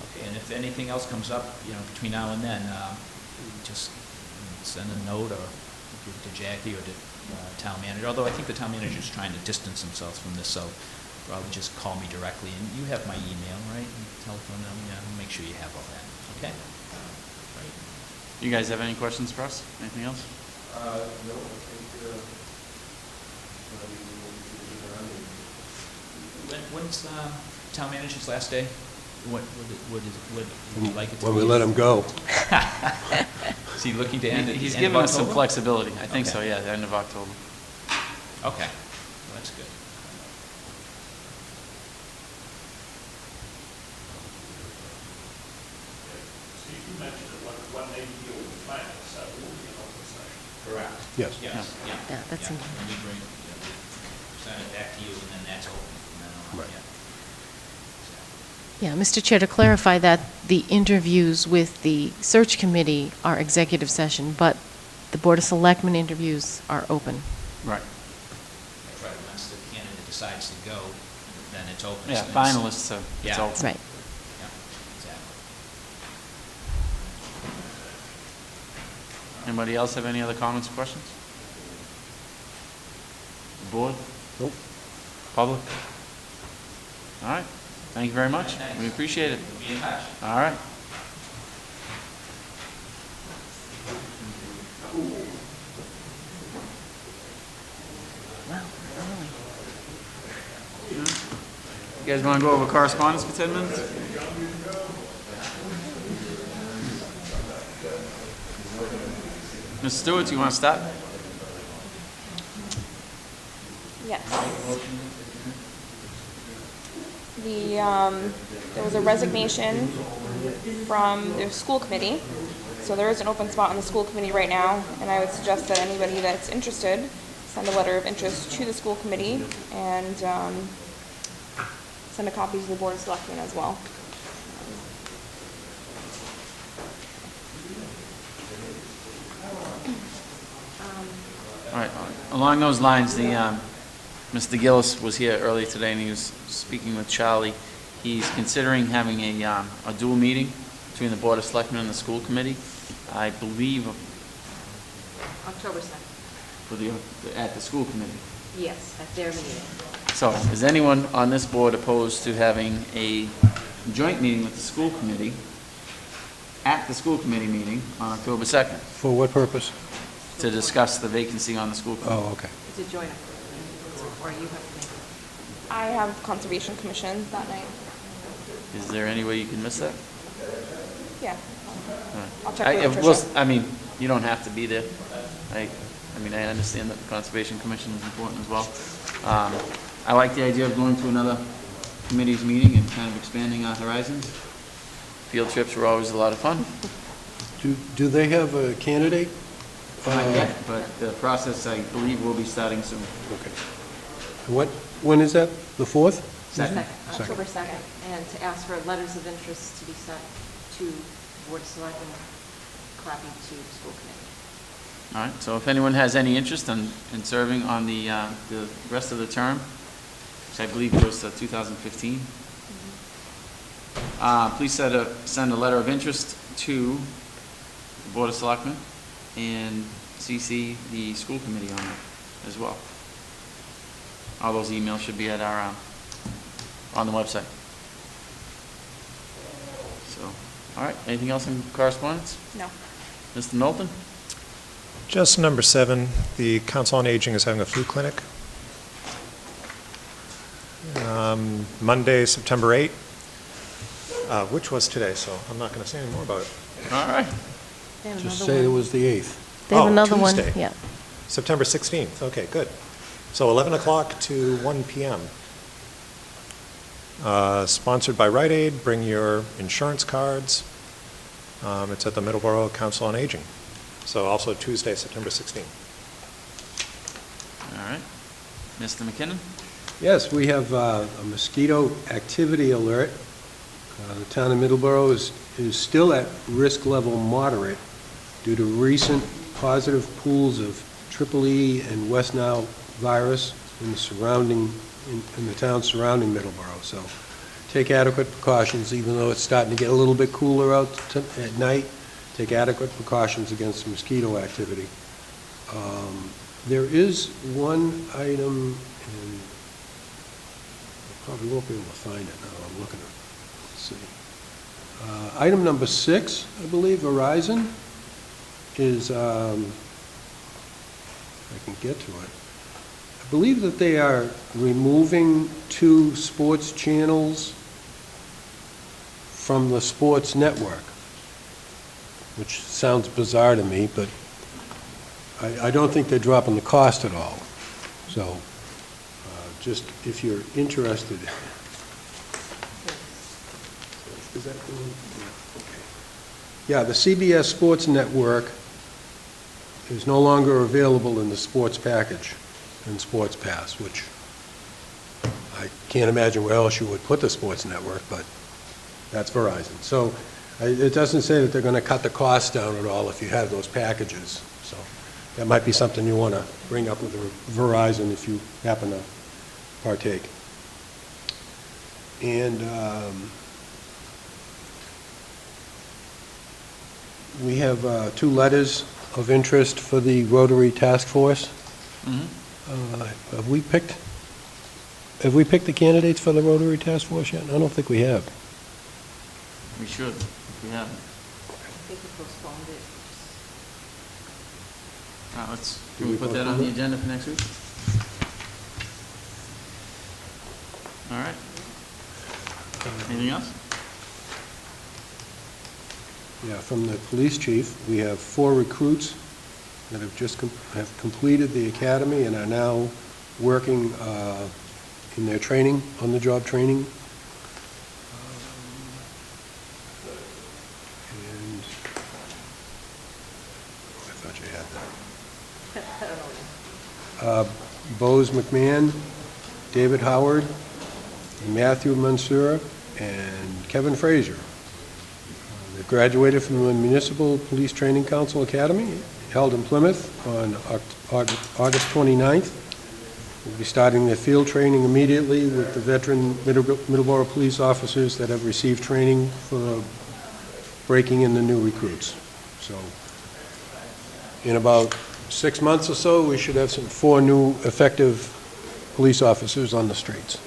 Okay, and if anything else comes up, between now and then, just send a note or give it to Jackie or to town manager. Although I think the town manager is trying to distance themselves from this, so probably just call me directly. And you have my email, right? And telephone number. Yeah, make sure you have all that. Okay. Right. You guys have any questions for us? Anything else? No, I think, When's town manager's last day? What would you like it to be? When we let them go. Is he looking to end it? He's end of given us some October? flexibility. I think Okay. so, yeah, the end of October. Okay, well, that's good. So you mentioned that when they deal with the finals, that will be an open session. Correct. Yes. Yes, yeah. Yeah, that's in- And we bring, send it back to you, and then that's open from then on, Right. yeah. Yeah, Mr. Chair, to clarify that the interviews with the search committee are executive session, but the Board of Selectmen interviews are open. Right. That's right, once the candidate decides to go, then it's open. Yeah, So it's- finalists, so it's Yeah. open. Right. Yeah, exactly. Anybody else have any other comments or questions? The board? Nope. Public? All right, thank you very much. Thanks. We appreciate it. Be in touch. All right. Wow, really? You guys want to go over correspondence for 10 minutes? Mr. Stewart, do you want to start? Yes. There was a resignation from the school committee, so there is an open spot on the school committee right now, and I would suggest that anybody that's interested send a letter of interest to the school committee and send a copy to the Board of Selectmen as well. All right, along those lines, Mr. Gillis was here earlier today, and he was speaking with Charlie. He's considering having a dual meeting between the Board of Selectmen and the school committee. I believe October 2nd. at the school committee. Yes, at their meeting. So, is anyone on this board opposed to having a joint meeting with the school committee at the school committee meeting on October 2nd For what purpose? to discuss the vacancy on the school committee? Oh, okay. It's a joint approval, or you have to make it. I have Conservation Commission that night. Is there any way you can miss that? Yeah. All right. I'll check with well, Tricia. I mean, you don't have to be there. I mean, I understand that the Conservation Commission is important as well. I like the idea of going to another committee's meeting and kind of expanding our horizons. Field trips were always a lot of fun. Do they have a candidate? Not yet, but the process, I believe, will be starting soon. Okay. When is that? The 4th? Second. October 2nd, and to ask for letters of interest to be sent to Board of Selectmen, copy to the school committee. All right, so if anyone has any interest in serving on the rest of the term, which I believe goes to 2015, please send a letter of interest to the Board of Selectmen and CC the school committee on it as well. All those emails should be at our, on the website. So, all right, anything else in correspondence? No. Mr. Knowlton? Just number 7, the Council on Aging is having a flu clinic. Monday, September 8th, which was today, so I'm not going to say any more about it. All right. They have Just another say it one. was the 8th. They have Oh, another one, Tuesday. yeah. September 16th, okay, good. So 11 o'clock to 1 p.m. Sponsored by Rite Aid, bring your insurance cards. It's at the Middleborough Council on Aging. So also Tuesday, September 16th. All right. Mr. McKinnon? Yes, we have a mosquito activity alert. The town of Middleborough is still at risk level moderate due to recent positive pools of EEE and West Nile virus in the town surrounding Middleborough. So take adequate precautions, even though it's starting to get a little bit cooler out at night. Take adequate precautions against mosquito activity. There is one item, and I probably won't be able to find it now. I'm looking at it. Let's see. Item number 6, I believe, Verizon is, I can get to it. I believe that they are removing 2 sports channels from the sports network, which sounds bizarre to me, but I don't think they're dropping the cost at all. So, just if you're interested. Is that the one? Yeah, okay. Yeah, the CBS Sports Network is no longer available in the sports package and Sports Pass, which I can't imagine where else you would put the sports network, but that's Verizon. So it doesn't say that they're going to cut the cost down at all if you have those packages. So that might be something you want to bring up with Verizon if you happen to partake. And we have 2 letters of interest for the Rotary Task Force. Have we picked the candidates for the Rotary Task Force yet? I don't think we have. We should, if we haven't. They could postpone it. Can we put that on the agenda for next week? All right. Anything else? Yeah, from the police chief, we have 4 recruits that have just have completed the academy and are now working in their training, on-the-job training. And I thought you had that. Bose McMahon, David Howard, Matthew Mansour, and Kevin Frazier. They graduated from the Municipal Police Training Council Academy, held in Plymouth on August 29th. We'll be starting their field training immediately with the veteran Middleborough police officers that have received training for breaking in the new recruits. So in about 6 months or so, we should have 4 new effective police officers on the streets.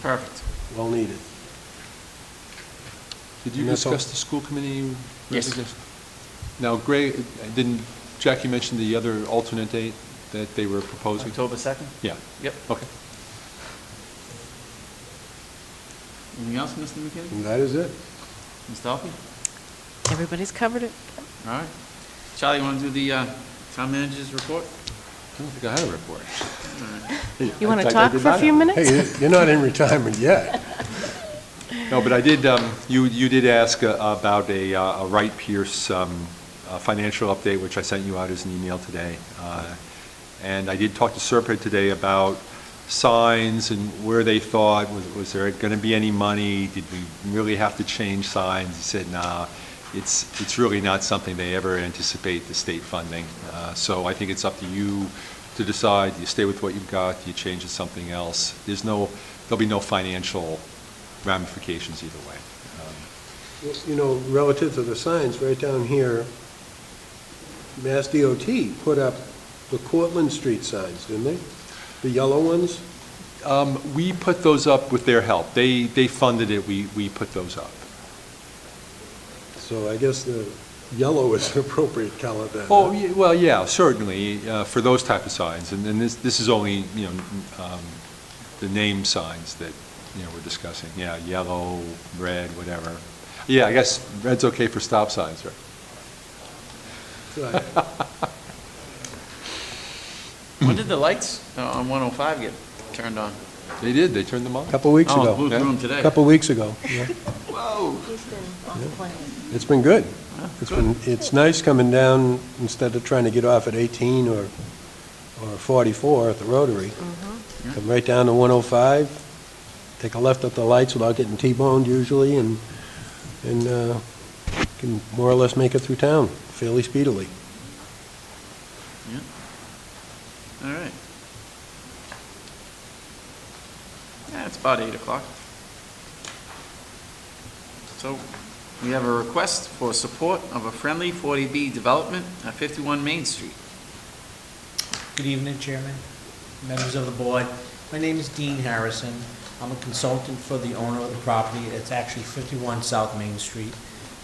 Perfect. Well needed. Did you And that's all. discuss the school committee? Yes. resignation? Now, Greg, didn't Jackie mention the other alternate date that they were proposing? October 2nd? Yeah. Yep. Okay. Anything else, Mr. McKinney? And that is it. Ms. Delphi? Everybody's covered it. All right. Charlie, you want to do the town manager's report? I don't think I had a report. You want I- to I talk did for a not few have- minutes? Hey, you're not in retirement yet. No, but I did, you did ask about a Wright Pierce financial update, which I sent you out as an email today. And I did talk to Serpent today about signs and where they thought, was there going to be any money? Did we really have to change signs? He said, nah, it's really not something they ever anticipate the state funding. So I think it's up to you to decide, do you stay with what you've got, do you change it to something else? There'll be no financial ramifications either way. You know, relative to the signs, right down here, Mass DOT put up the Cortlandt Street signs, didn't they? The yellow ones? We put those up with their help. They funded it, we put those up. So I guess the yellow is an appropriate color then. Oh, well, yeah, certainly, for those type of signs. And then this is only, the name signs that, we're discussing. Yeah, yellow, red, whatever. Yeah, I guess red's okay for stop signs, right? Right. When did the lights on 105 get turned on? They did, they turned them on. Couple weeks Oh, ago. blew through them today. Couple weeks ago, yeah. Whoa. He's been on plan. It's been good. Good. It's nice coming down instead of trying to get off at 18 or 44 at the Rotary. Come right down to 105, take a left at the lights without getting T-boned usually, and can more or less make it through town fairly speedily. Yeah. All right. Yeah, it's about 8 o'clock. So we have a request for support of a friendly 40B development at 51 Main Street. Good evening, Chairman, members of the board. My name is Dean Harrison. I'm a consultant for the owner of the property. It's actually 51 South Main Street.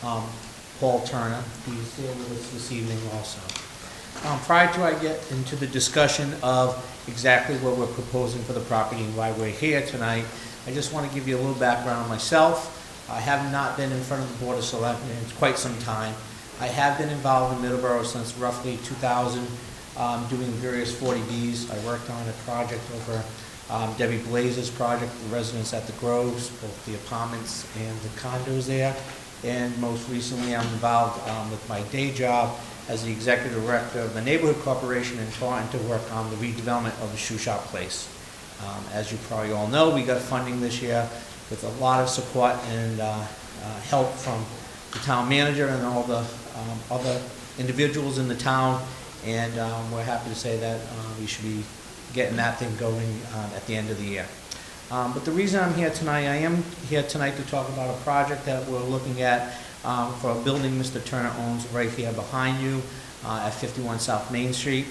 Paul Turner, he's here with us this evening also. Prior to I get into the discussion of exactly what we're proposing for the property and why we're here tonight, I just want to give you a little background on myself. I have not been in front of the Board of Selectmen in quite some time. I have been involved in Middleborough since roughly 2000, doing various 40Bs. I worked on a project over Debbie Blazer's project, the residents at the Groves, both the apartments and the condos there. And most recently, I'm involved with my day job as the executive director of the Neighborhood Corporation in Taunton to work on the redevelopment of the Shoe Shop Place. As you probably all know, we got funding this year with a lot of support and help from the town manager and all the other individuals in the town. And we're happy to say that we should be getting that thing going at the end of the year. But the reason I'm here tonight, I am here tonight to talk about a project that we're looking at for a building Mr. Turner owns right here behind you at 51 South Main Street.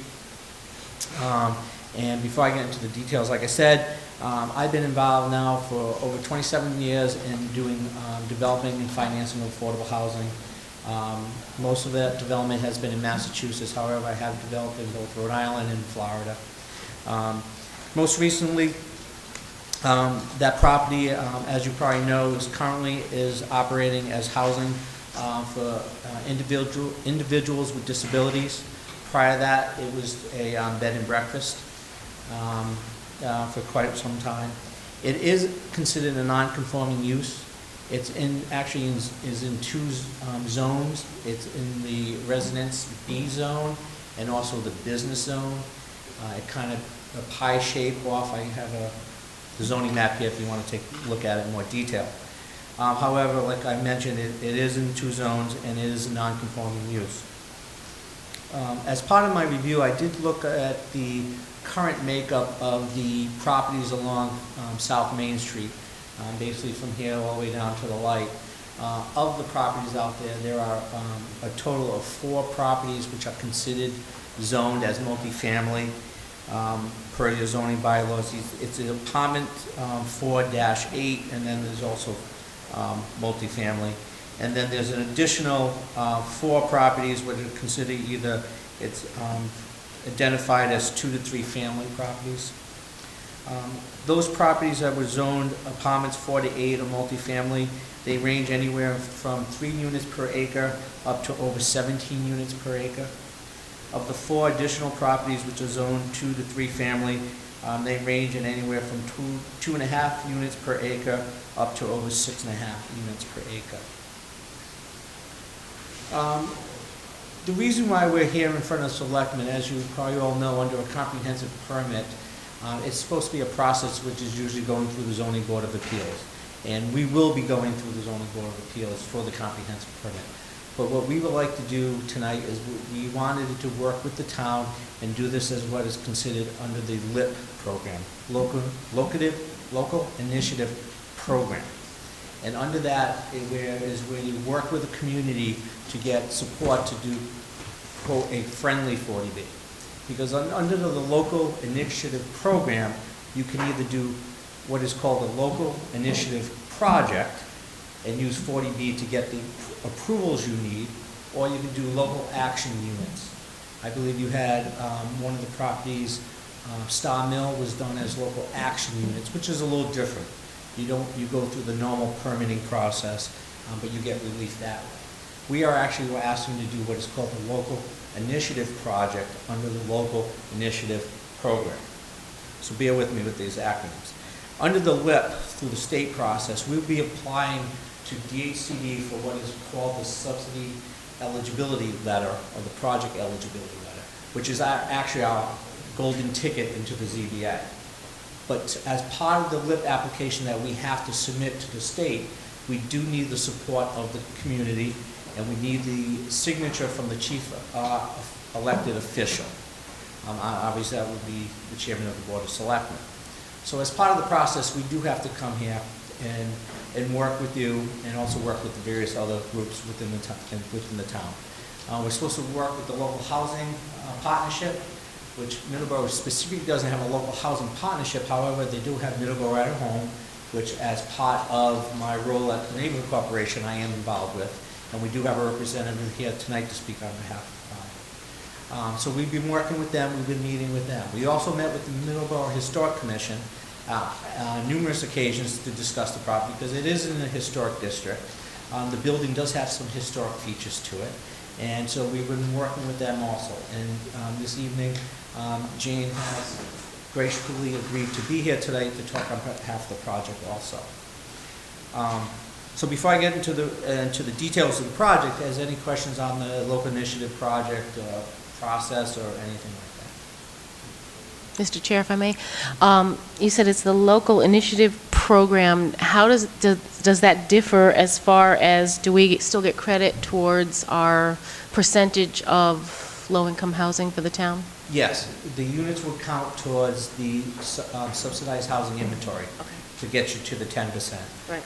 And before I get into the details, like I said, I've been involved now for over 27 years in doing developing and financing affordable housing. Most of that development has been in Massachusetts. However, I have developed in both Rhode Island and Florida. Most recently, that property, as you probably know, currently is operating as housing for individuals with disabilities. Prior to that, it was a bed and breakfast. for quite some time. It is considered a non-conforming use. It's is in two zones. It's in the Residence B zone and also the Business zone. It kind of a pie shape off. I have the zoning map here if you want to take a look at it in more detail. However, like I mentioned, it is in two zones and it is a non-conforming use. As part of my review, I did look at the current makeup of the properties along South Main Street, basically from here all the way down to the light. Of the properties out there, there are a total of 4 properties which are considered zoned as multifamily per your zoning bylaws. It's an apartment 4-8, and then there's also multifamily. And then there's an additional 4 properties which are considered either, it's identified as 2 to 3 family properties. Those properties that were zoned apartments 4 to 8 or multifamily, they range anywhere from 3 units per acre up to over 17 units per acre. Of the 4 additional properties which are zoned 2 to 3 family, they range in anywhere from 2.5 units per acre up to over 6.5 units per acre. The reason why we're here in front of Selectmen, as you probably all know, under a comprehensive permit, it's supposed to be a process which is usually going through the Zoning Board of Appeals. And we will be going through the Zoning Board of Appeals for the comprehensive permit. But what we would like to do tonight is we wanted to work with the town and do this as what is considered under the LIP program, Local Initiative Program. And under that is where you work with the community to get support to do, quote, a friendly 40B. Because under the Local Initiative Program, you can either do what is called a Local Initiative Project and use 40B to get the approvals you need, or you can do local action units. I believe you had one of the properties, Star Mill, was done as local action units, which is a little different. You go through the normal permitting process, but you get relief that way. We are actually asking to do what is called the Local Initiative Project under the Local Initiative Program. So bear with me with these acronyms. Under the LIP, through the state process, we'll be applying to DHCD for what is called the Subsidy Eligibility Letter, or the Project Eligibility Letter, which is actually our golden ticket into the ZBA. But as part of the LIP application that we have to submit to the state, we do need the support of the community, and we need the signature from the chief elected official. Obviously, that would be the chairman of the Board of Selectmen. So as part of the process, we do have to come here and work with you, and also work with the various other groups within the town. We're supposed to work with the local housing partnership, which Middleborough specifically doesn't have a local housing partnership. However, they do have Middleborough at Home, which as part of my role at the Neighborhood Corporation, I am involved with. And we do have a representative here tonight to speak on behalf of the town. So we've been working with them, we've been meeting with them. We also met with the Middleborough Historic Commission numerous occasions to discuss the property, because it is in a historic district. The building does have some historic features to it. And so we've been working with them also. And this evening, Jane has graciously agreed to be here tonight to talk on behalf of the project also. So before I get into the details of the project, has any questions on the local initiative project process or anything like that? Mr. Chair, if I may, you said it's the local initiative program. How does that differ as far as, do we still get credit towards our percentage of low-income housing for the town? Yes, the units would count towards the subsidized housing inventory to get you to the 10%. Right.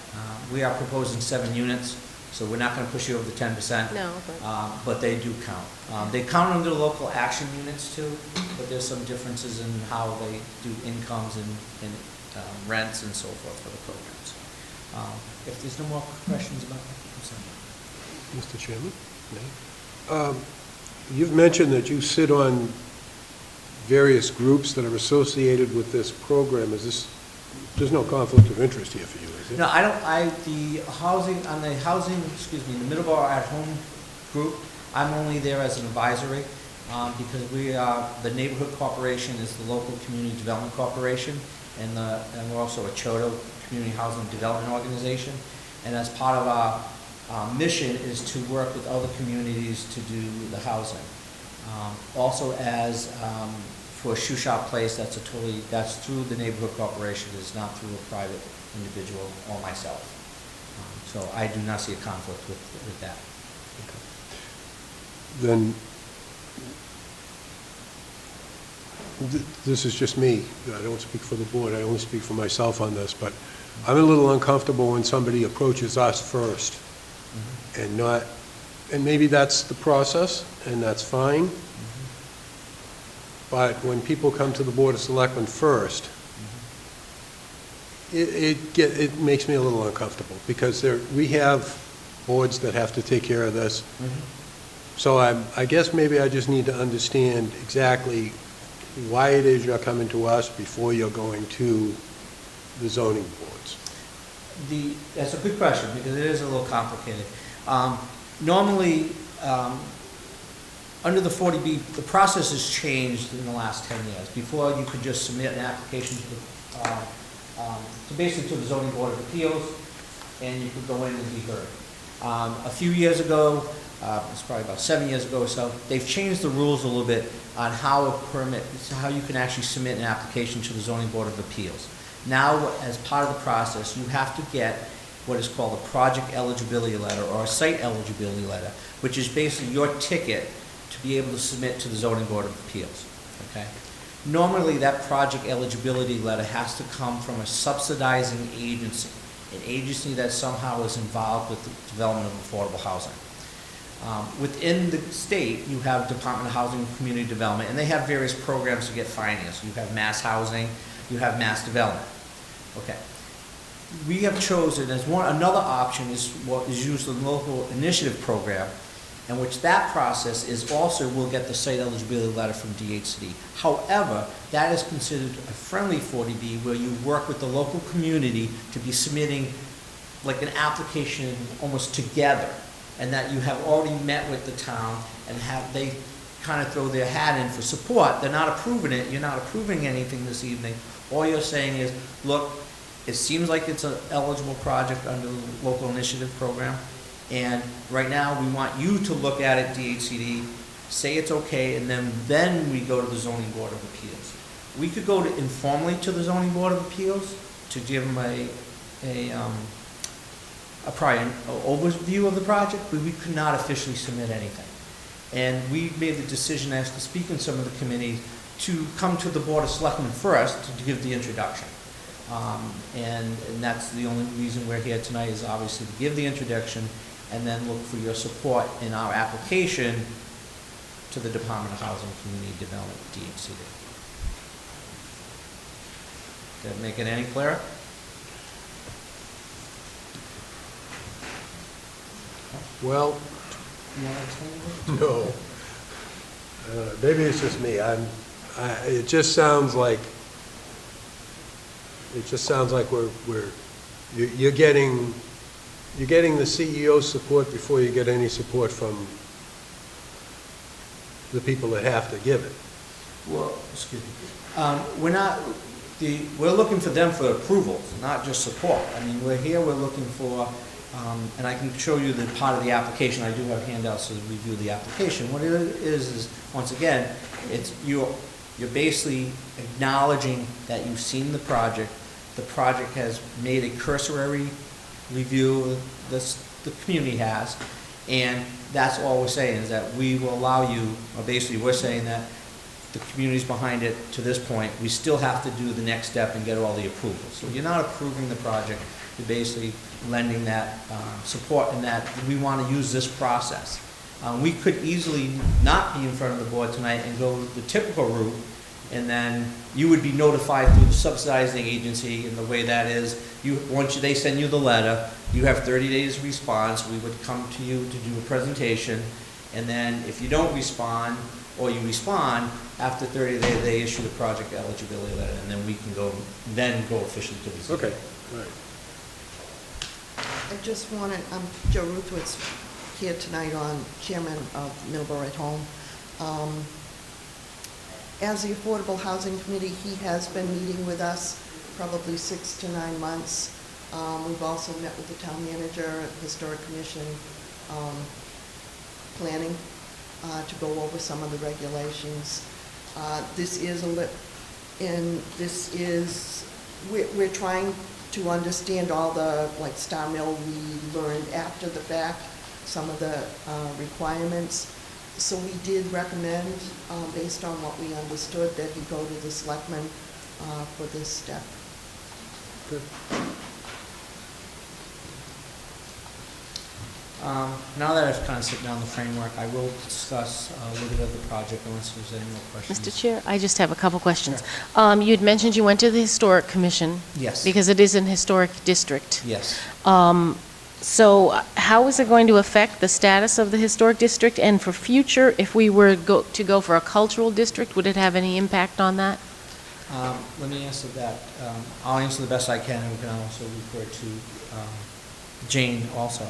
We are proposing 7 units, so we're not going to push you over the 10%. No, but they do count. They count under local action units too, but there's some differences in how they do incomes and rents and so forth for the programs. If there's no more questions about that, Mr. Chairman? You've mentioned that you sit on various groups that are associated with this program. There's no conflict of interest here for you, is there? No, I don't. The Middleborough at Home group, I'm only there as an advisory. because we are, the neighborhood corporation is the local community development corporation, and we're also a CHOTO, Community Housing Development Organization. And as part of our mission is to work with other communities to do the housing. Also as for a shoe shop place, that's through the neighborhood corporation, it's not through a private individual or myself. So I do not see a conflict with that. Then, this is just me. I don't speak for the board, I only speak for myself on this, but I'm a little uncomfortable when somebody approaches us first and not, and maybe that's the process, and that's fine. But when people come to the Board of Selectmen first, it makes me a little uncomfortable, because we have boards that have to take care of this. So I guess maybe I just need to understand exactly why it is you're coming to us before you're going to the zoning boards. That's a good question, because it is a little complicated. Normally, under the 40B, the process has changed in the last 10 years. Before, you could just submit an application to basically to the Zoning Board of Appeals, and you could go in and be heard. A few years ago, it's probably about 7 years ago or so, they've changed the rules a little bit on how you can actually submit an application to the Zoning Board of Appeals. Now, as part of the process, you have to get what is called a project eligibility letter or a site eligibility letter, which is basically your ticket to be able to submit to the Zoning Board of Appeals. Okay? Normally, that project eligibility letter has to come from a subsidizing agency, an agency that somehow is involved with the development of affordable housing. Within the state, you have Department of Housing and Community Development, and they have various programs to get financed. You have mass housing, you have mass development. Okay. We have chosen as another option is what is used in the local initiative program, in which that process is also will get the site eligibility letter from DHCD. However, that is considered a friendly 40B, where you work with the local community to be submitting like an application almost together, and that you have already met with the town and they kind of throw their hat in for support. They're not approving it. You're not approving anything this evening. All you're saying is, look, it seems like it's an eligible project under the local initiative program, and right now we want you to look at it, DHCD, say it's okay, and then we go to the Zoning Board of Appeals. We could go informally to the Zoning Board of Appeals to give them a prior overview of the project, but we could not officially submit anything. And we made the decision, after speaking to some of the committees, to come to the Board of Selectmen first to give the introduction. And that's the only reason we're here tonight, is obviously to give the introduction and then look for your support in our application to the Department of Housing and Community Development, DHCD. Did that make it any clearer? Well, no. Maybe it's just me. It just sounds like you're getting the CEO's support before you get any support from the people that have to give it. Well, excuse me. We're looking for them for approvals, not just support. I mean, we're looking for, and I can show you the part of the application. I do have handouts to review the application. What it is once again, it's you're basically acknowledging that you've seen the project. The project has made a cursory review, the community has, and that's all we're saying, is that we will allow you, or basically we're saying that the community's behind it to this point. We still have to do the next step and get all the approvals. So you're not approving the project, you're basically lending that support, and that we want to use this process. We could easily not be in front of the board tonight and go the typical route, and then you would be notified through the subsidizing agency, and the way that is, once they send you the letter, you have 30 days response. We would come to you to do a presentation, and then if you don't respond, or you respond, after 30 days, they issue the project eligibility letter, and then we can go officially to the city. Okay, all right. I just wanted, I'm Joe Ruthwitz here tonight, on chairman of Middleborough at Home. as the Affordable Housing Committee, he has been meeting with us probably 6 to 9 months. We've also met with the town manager, Historic Commission, planning to go over some of the regulations. This is a lip, and this is, we're trying to understand all the, like Star Mill, we learned after the fact, some of the requirements. So we did recommend, based on what we understood, that he go to the selectmen for this step. Good. Now that I've kind of sit down the framework, I will discuss a little bit of the project unless there's any more questions. Mr. Chair, I just have a couple questions. You had mentioned you went to the Historic Commission. Yes. Because it is an historic district. Yes. So how is it going to affect the status of the historic district? And for future, if we were to go for a cultural district, would it have any impact on that? Let me answer that. I'll answer the best I can, and we can also refer to Jane also.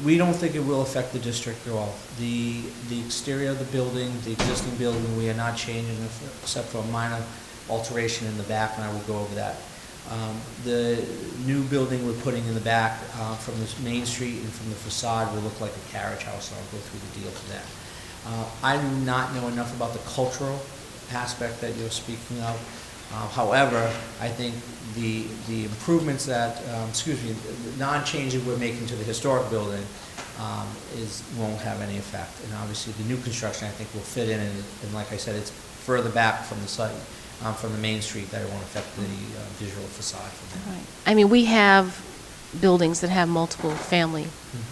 We don't think it will affect the district at all. The exterior of the building, the existing building, we are not changing except for a minor alteration in the back, and I will go over that. The new building we're putting in the back from the main street and from the facade will look like a carriage house, and I'll go through the deal for that. I do not know enough about the cultural aspect that you're speaking of. However, I think the improvements that, the non-changes we're making to the historic building won't have any effect. And obviously, the new construction, I think, will fit in, and like I said, it's further back from the site, from the main street, that it won't affect the visual facade from there. Right. I mean, we have buildings that have multiple family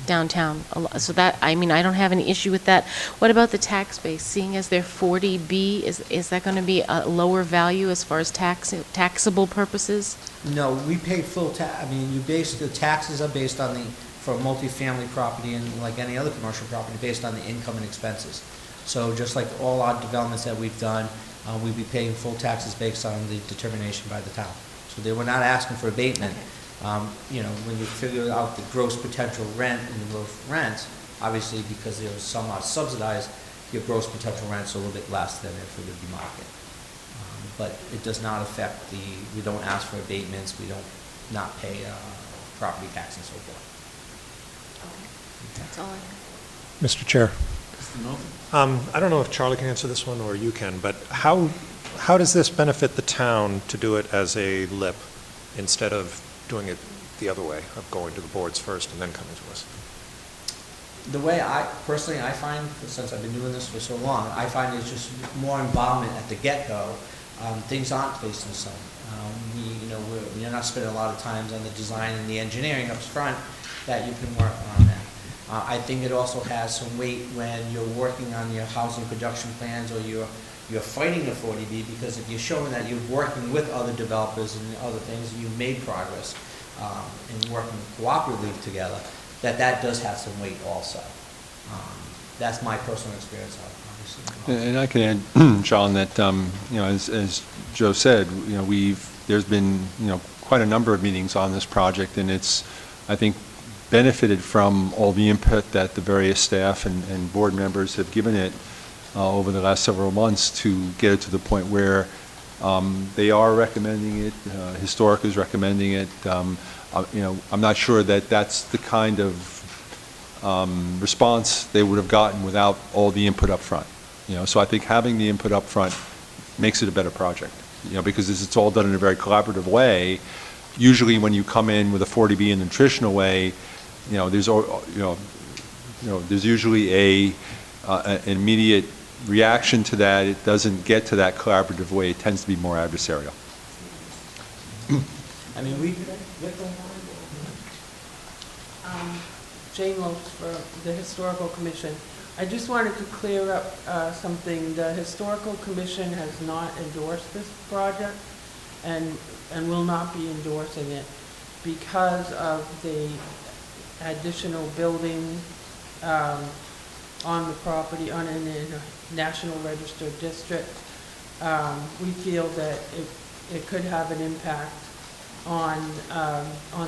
downtown, so that, I mean, I don't have any issue with that. What about the tax base? Seeing as they're 40B, is that going to be a lower value as far as taxable purposes? No, we pay full tax. I mean, the taxes are based on for multifamily property and like any other commercial property, based on the income and expenses. So just like all our developments that we've done, we'd be paying full taxes based on the determination by the town. So they were not asking for abatement. Okay. When you figure out the gross potential rent and the gross rents, obviously because they're somewhat subsidized, your gross potential rent's a little bit less than if it would be market. But it does not affect we don't ask for abatements, we don't not pay property tax and so forth. Okay. That's all I have. Mr. Chair. Mr. Milton? I don't know if Charlie can answer this one or you can, but how does this benefit the town to do it as a LIP instead of doing it the other way, of going to the boards first and then coming to us? The way I find, since I've been doing this for so long, I find it's just more involvement at the get-go. Things aren't placed in stone. We're not spending a lot of time on the design and the engineering up front that you can work on that. I think it also has some weight when you're working on your housing production plans or you're fighting the 40B, because if you're showing that you're working with other developers and other things, and you've made progress in working cooperatively together, that does have some weight also. That's my personal experience, obviously. And I can add, John, that as Joe said, there's been quite a number of meetings on this project, and it's, I think, benefited from all the input that the various staff and board members have given it over the last several months to get it to the point where they are recommending it. Historic is recommending it. I'm not sure that that's the kind of response they would have gotten without all the input up front. So I think having the input up front makes it a better project. Because it's all done in a very collaborative way. Usually, when you come in with a 40B in the traditional way, there's usually an immediate reaction to that. It doesn't get to that collaborative way. It tends to be more adversarial. I mean, Jane Lopes for the Historical Commission. I just wanted to clear up something. The Historical Commission has not endorsed this project and will not be endorsing it because of the additional building on the property in a National Register district. We feel that it could have an impact on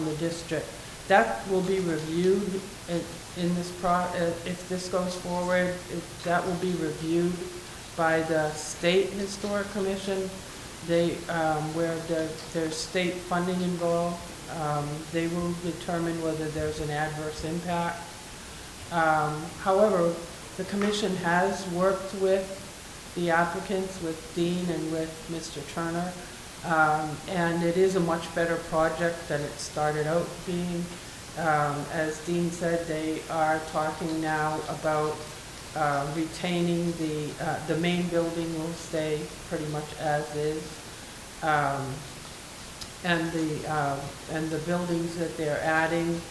the district. That will be reviewed in this if this goes forward. That will be reviewed by the State Historic Commission. Where there's state funding involved, they will determine whether there's an adverse impact. However, the commission has worked with the applicants, with Dean and with Mr. Turner, and it is a much better project than it started out being. As Dean said, they are talking now about retaining the main building will stay pretty much as is, and the buildings that they're adding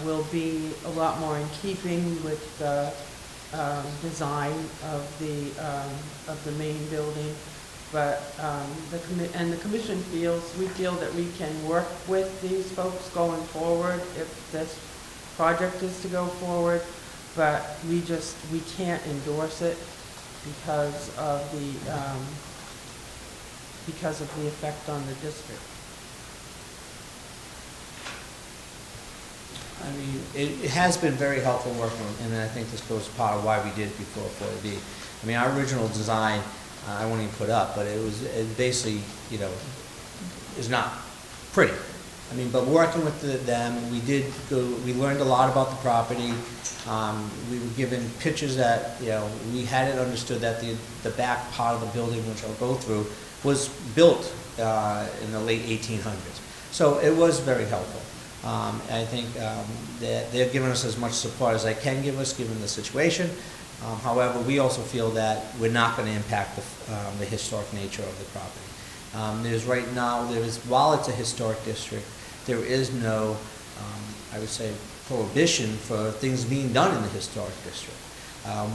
will be a lot more in keeping with the design of the main building. But the commission we feel that we can work with these folks going forward if this project is to go forward, but we can't endorse it because of the effect on the district. I mean, it has been very helpful working, and I think this goes part of why we did it before 40B. I mean, our original design, I won't even put up, but it basically, you know, is not pretty. I mean, but working with them, we learned a lot about the property. We were given pictures that, you know, we had it understood that the back part of the building, which I'll go through, was built in the late 1800s. So it was very helpful. I think that they've given us as much support as they can give us, given the situation. However, we also feel that we're not going to impact the historic nature of the property. Right now, while it's a historic district, there is no, I would say, prohibition for things being done in the historic district.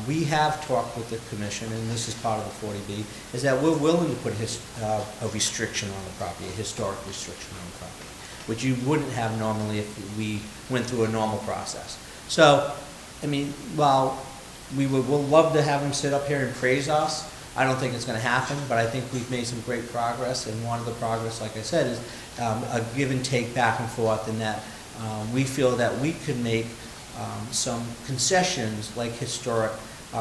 We have talked with the commission, and this is part of the 40B, is that we're willing to put a restriction on the property, a historic restriction on the property, which you wouldn't have normally if we went through a normal process. So, I mean, while we'll love to have them sit up here and praise us, I don't think it's going to happen, but I think we've made some great progress, and one of the progress, like I said, is a give and take back and forth, in that we feel that we could make some concessions, like historic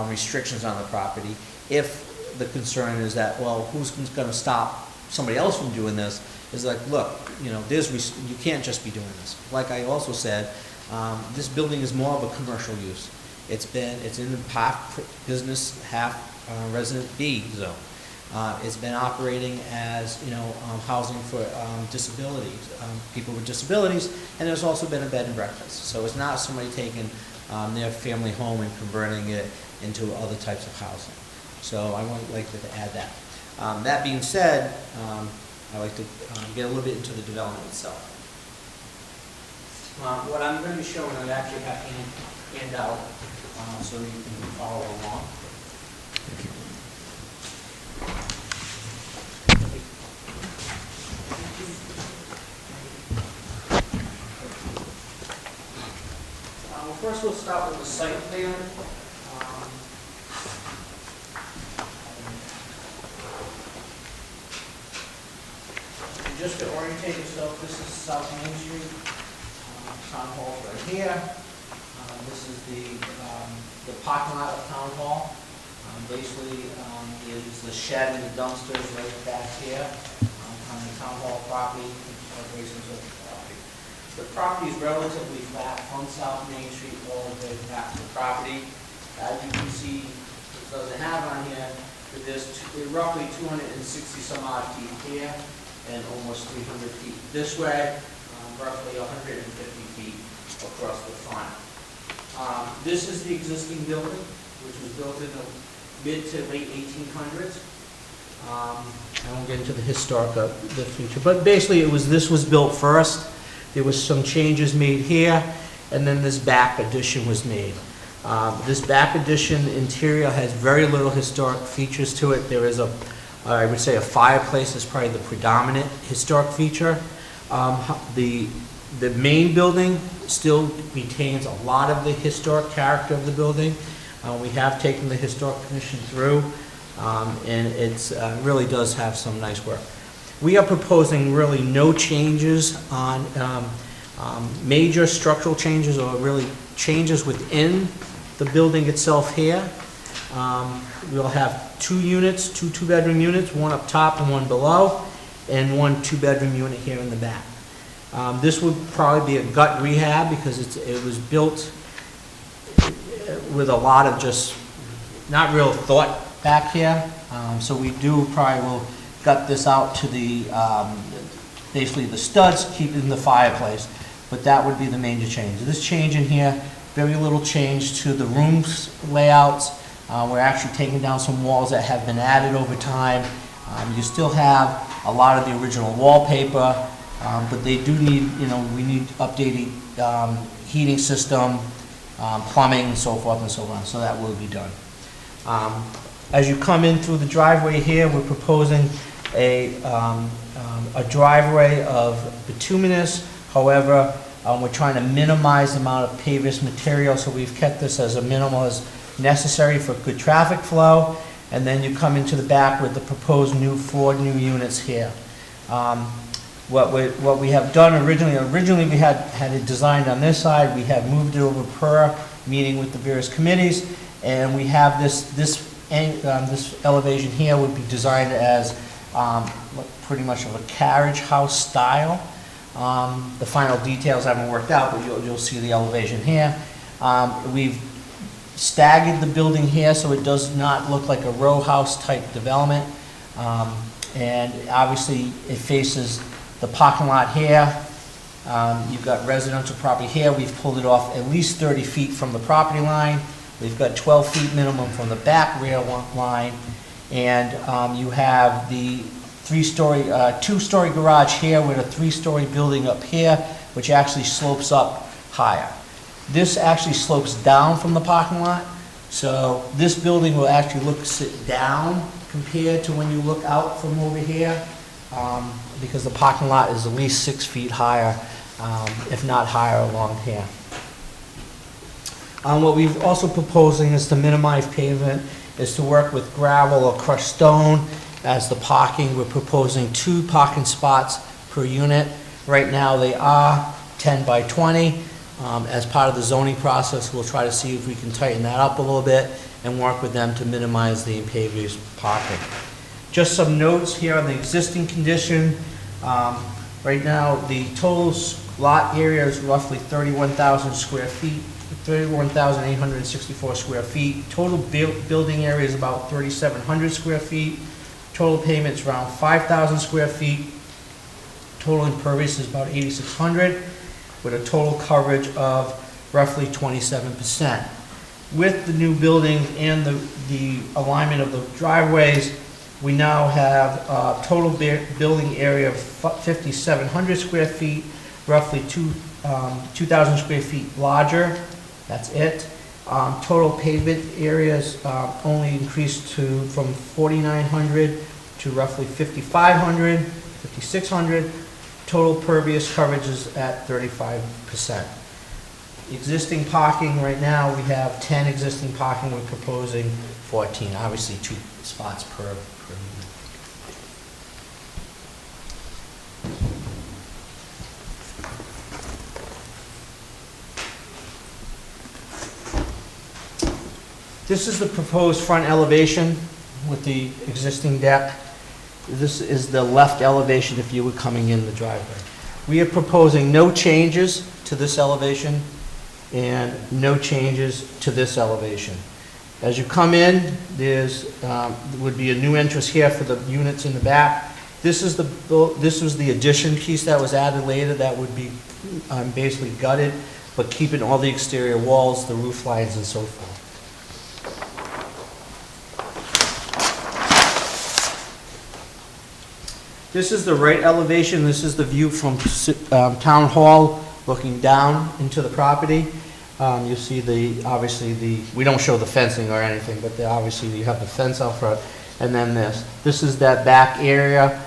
restrictions on the property, if the concern is that, well, who's going to stop somebody else from doing this? Is like, look, you know, you can't just be doing this. Like I also said, this building is more of a commercial use. It's in the half business, half resident B zone. It's been operating as, you know, housing for disabilities, people with disabilities, and there's also been a bed and breakfast. So it's not somebody taking their family home and converting it into other types of housing. So I would like to add that. That being said, I'd like to get a little bit into the development itself. What I'm going to be showing, I actually have hand out so you can follow along. Thank you. Well, first we'll start with the site plan. Just to orientate yourself, this is South Main Street. Town Hall's right here. This is the parking lot of Town Hall. Basically, is the shed and the dumpsters right back here on the Town Hall property. The property is relatively flat from South Main Street all the way back to the property. As you can see, it doesn't have on here, but there's roughly 260 some odd feet here and almost 300 feet this way, roughly 150 feet across the front. This is the existing building, which was built in the mid to late 1800s. I won't get into the historic of the future, but basically this was built first. There was some changes made here, and then this back addition was made. This back addition interior has very little historic features to it. There is I would say a fireplace is probably the predominant historic feature. The main building still retains a lot of the historic character of the building. We have taken the Historic Commission through, and it really does have some nice work. We are proposing really no changes on major structural changes or really changes within the building itself here. We'll have 2 units, 2 two-bedroom units, one up top and one below, and 1 two-bedroom unit here in the back. This would probably be a gut rehab because it was built with a lot of just not real thought back here. So we probably will gut this out to the, basically the studs, keeping the fireplace, but that would be the major change. This change in here, very little change to the rooms layouts. We're actually taking down some walls that have been added over time. You still have a lot of the original wallpaper, but they do need, we need updated heating system, plumbing, and so forth and so on, so that will be done. As you come in through the driveway here, we're proposing a driveway of bituminous. However, we're trying to minimize the amount of pavers material, so we've kept this as a minimal as necessary for good traffic flow. And then you come into the back with the proposed 4 new units here. What we have done originally we had it designed on this side. We have moved it over per meeting with the various committees, and we have this elevation here would be designed as pretty much of a carriage house style. The final details haven't worked out, but you'll see the elevation here. We've staggered the building here so it does not look like a row house type development. And obviously it faces the parking lot here. You've got residential property here. We've pulled it off at least 30 feet from the property line. We've got 12 feet minimum from the back rear line. And you have the two-story garage here with a 3-story building up here, which actually slopes up higher. This actually slopes down from the parking lot, so this building will actually sit down compared to when you look out from over here, because the parking lot is at least 6 feet higher, if not higher along here. What we're also proposing is to minimize pavement, is to work with gravel or crushed stone as the parking. We're proposing 2 parking spots per unit. Right now they are 10 by 20. As part of the zoning process, we'll try to see if we can tighten that up a little bit and work with them to minimize the impervious parking. Just some notes here on the existing condition. Right now, the total lot area is roughly 31,000 square feet, 31,864 square feet. Total building area is about 3,700 square feet. Total pavement is around 5,000 square feet. Total impervious is about 8,600, with a total coverage of roughly 27%. With the new building and the alignment of the driveways, we now have a total building area of 5,700 square feet, roughly 2,000 square feet larger. That's it. Total pavement areas only increased from 4,900 to roughly 5,500, 5,600. Total pervious coverage is at 35%. Existing parking right now, we have 10 existing parking. We're proposing 14, obviously 2 spots per unit. This is the proposed front elevation with the existing deck. This is the left elevation if you were coming in the driveway. We are proposing no changes to this elevation and no changes to this elevation. As you come in, there would be a new entrance here for the units in the back. This was the addition piece that was added later that would be basically gutted, but keeping all the exterior walls, the roof lines, and so forth. This is the right elevation. This is the view from Town Hall looking down into the property. You see obviously we don't show the fencing or anything, but obviously you have the fence out front. And then this is that back area.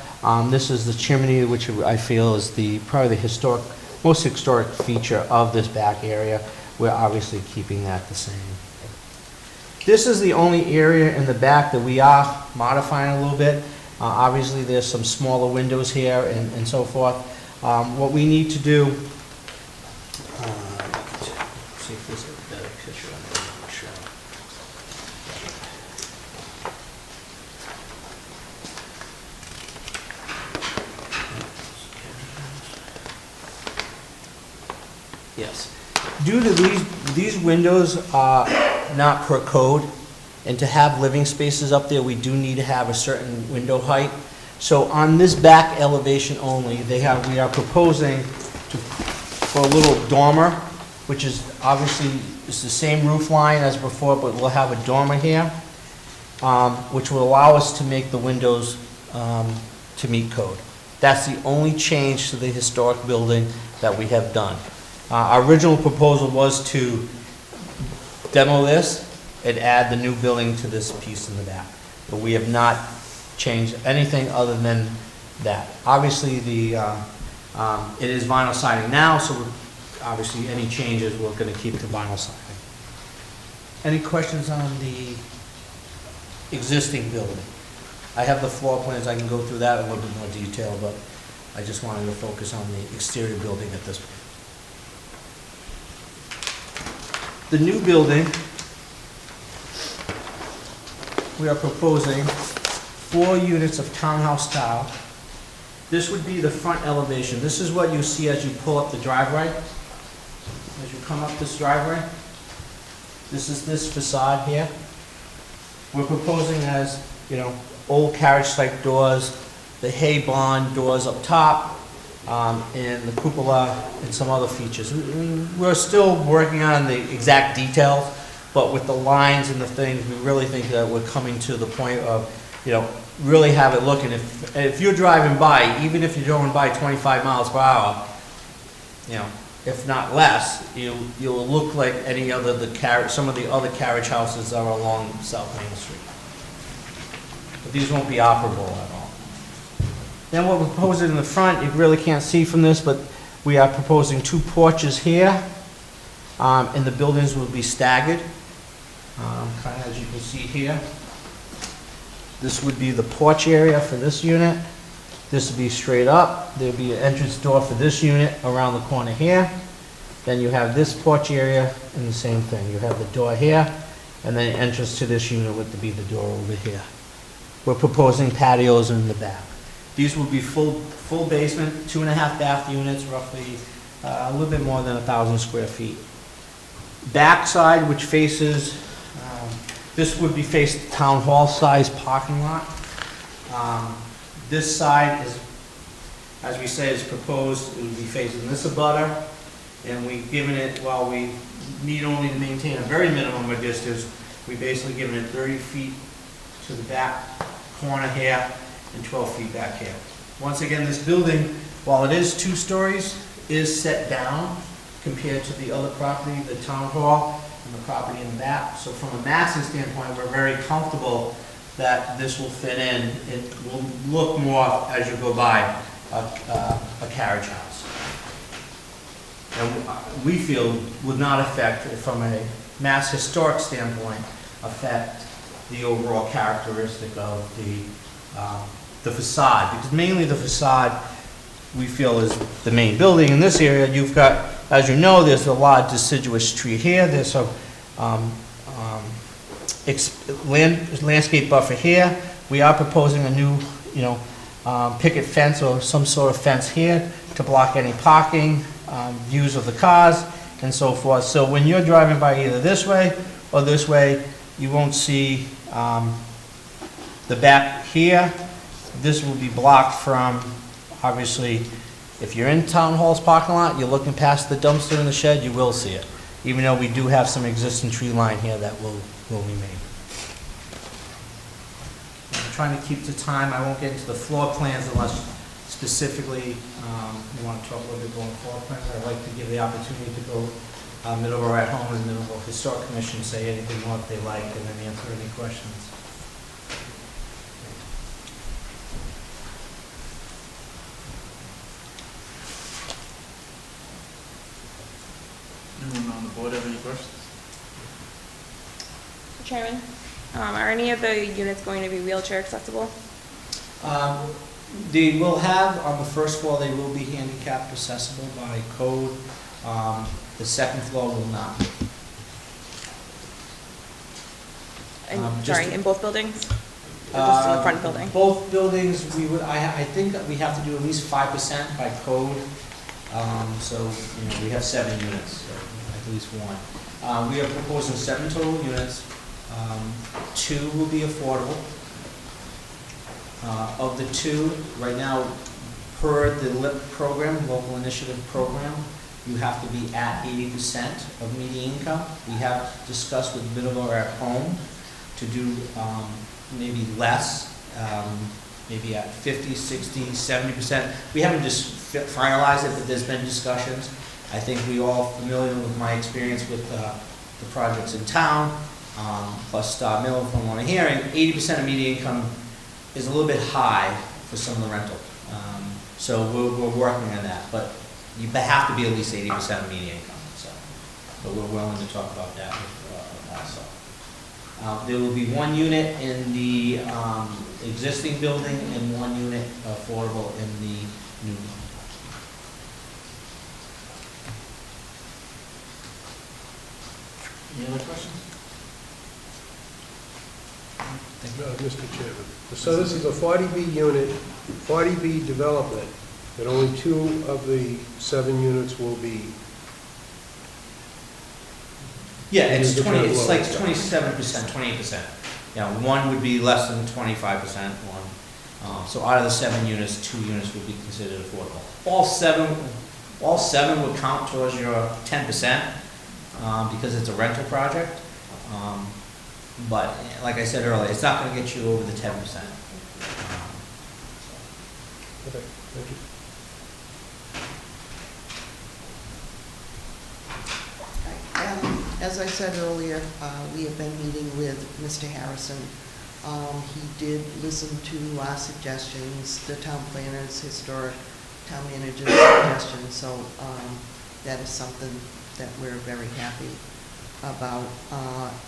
This is the chimney, which I feel is probably the most historic feature of this back area. We're obviously keeping that the same. This is the only area in the back that we are modifying a little bit. Obviously, there's some smaller windows here and so forth. What we need to do, see if there's a better picture on it. Yes. Due to these windows are not per code, and to have living spaces up there, we do need to have a certain window height. So on this back elevation only, we are proposing for a little dormer, which is obviously, it's the same roof line as before, but we'll have a dormer here, which will allow us to make the windows to meet code. That's the only change to the historic building that we have done. Our original proposal was to demo this and add the new building to this piece in the back. But we have not changed anything other than that. Obviously, it is vinyl siding now, so obviously any changes, we're going to keep the vinyl siding. Any questions on the existing building? I have the floor plans, I can go through that in a little bit more detail, but I just wanted to focus on the exterior building at this point. The new building, we are proposing 4 units of townhouse style. This would be the front elevation. This is what you see as you pull up the driveway. As you come up this driveway, this is this facade here. We're proposing as, old carriage-type doors, the hay barn doors up top, and the cupola and some other features. We're still working on the exact details, but with the lines and the things, we really think that we're coming to the point of, really have it looking. If you're driving by, even if you're going by 25 miles per hour, if not less, you'll look like any other some of the other carriage houses that are along South Main Street. But these won't be operable at all. Then what we're proposing in the front, you really can't see from this, but we are proposing 2 porches here, and the buildings will be staggered, kind of as you can see here. This would be the porch area for this unit. This would be straight up. There'll be an entrance door for this unit around the corner here. Then you have this porch area and the same thing. You have the door here, and then entrance to this unit would be the door over here. We're proposing patios in the back. These will be full basement, 2.5 bath units, roughly a little bit more than 1,000 square feet. Back side, which faces, this would be faced town hall size parking lot. This side is, as we say, is proposed, it would be facing this abutter, and we've given it, while we need only to maintain a very minimum of distance, we basically given it 30 feet to the back corner here and 12 feet back here. Once again, this building, while it is 2 stories, is set down compared to the other property, the town hall and the property in the back. So from a massing standpoint, we're very comfortable that this will fit in. It will look more, as you go by, a carriage house. And we feel would not affect, from a mass historic standpoint, affect the overall characteristic of the facade. Because mainly the facade, we feel, is the main building. In this area, you've got, as you know, there's a large deciduous tree here. There's a landscape buffer here. We are proposing a new, picket fence or some sort of fence here to block any parking, views of the cars, and so forth. So when you're driving by either this way or this way, you won't see the back here. This will be blocked from, obviously, if you're in Town Hall's parking lot, you're looking past the dumpster in the shed, you will see it, even though we do have some existing tree line here that will remain. I'm trying to keep the time. I won't get into the floor plans unless specifically you want to talk a little bit going floor plans. I'd like to give the opportunity to go Middleborough at home and Middleborough Historic Commission, say anything more if they like, and then answer any questions. Anyone on the board have any questions? Mr. Chairman, are any of the units going to be wheelchair accessible? They will have, on the first floor, they will be handicap accessible by code. The second floor will not. Sorry, in both buildings? Or just in the front building? Both buildings, we would, I think that we have to do at least 5% by code. So, we have 7 units, so at least one. We are proposing 7 total units. 2 will be affordable. Of the 2, right now, per the LIP program, Local Initiative Program, you have to be at 80% of median income. We have discussed with Middleborough at Home to do maybe less, maybe at 50, 60, 70%. We haven't just finalized it, but there's been discussions. I think we all familiar with my experience with the projects in town, plus Star Mill from what I'm hearing, 80% of median income is a little bit high for some of the rental. So we're working on that, but you have to be at least 80% of median income, so. But we're willing to talk about that also. There will be 1 unit in the existing building and 1 unit affordable in the new one. Any other questions? Mr. Chairman. So this is a 40B unit, 40B development, that only 2 of the 7 units will be. Yeah, it's Use the 20, term it's low. like 27%, 28%. Yeah, 1 would be less than 25%, 1. So out of the 7 units, 2 units would be considered affordable. All seven would count towards your 10%, because it's a rental project. But like I said earlier, it's not gonna get you over the 10%. Okay, thank you. As I said earlier, we have been meeting with Mr. Harrison. He did listen to our suggestions, the town planner's, historic town manager's suggestions, so that is something that we're very happy about.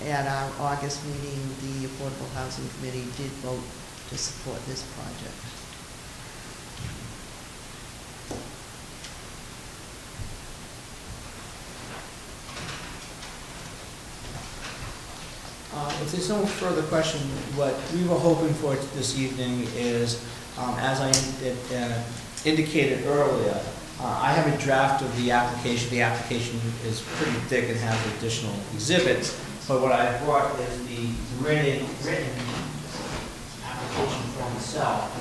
At our August meeting, the Affordable Housing Committee did vote to support this project. If there's no further question, what we were hoping for this evening is, as I indicated earlier, I have a draft of the application. The application is pretty thick and has additional exhibits, but what I brought is the written application form itself.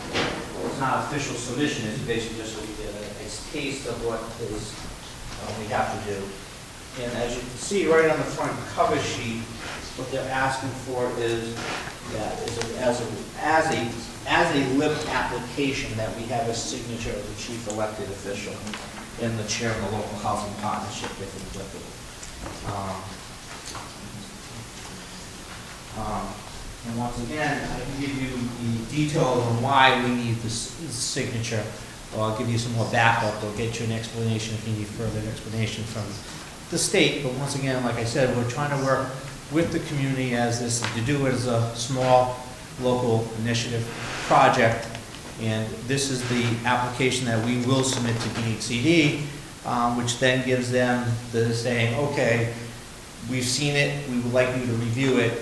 It's not official submission, it's basically just a taste of what is we have to do. And as you can see right on the front cover sheet, what they're asking for is that as a LIP application, that we have a signature of the chief elected official and the chair of the local housing partnership if applicable. And once again, I can give you the details on why we need this signature, or I'll give you some more backup, or get you an explanation if you need further explanation from the state. But once again, like I said, we're trying to work with the community as this, to do it as a small local initiative project. And this is the application that we will submit to DHCD, which then gives them the saying, okay, we've seen it, we would like you to review it,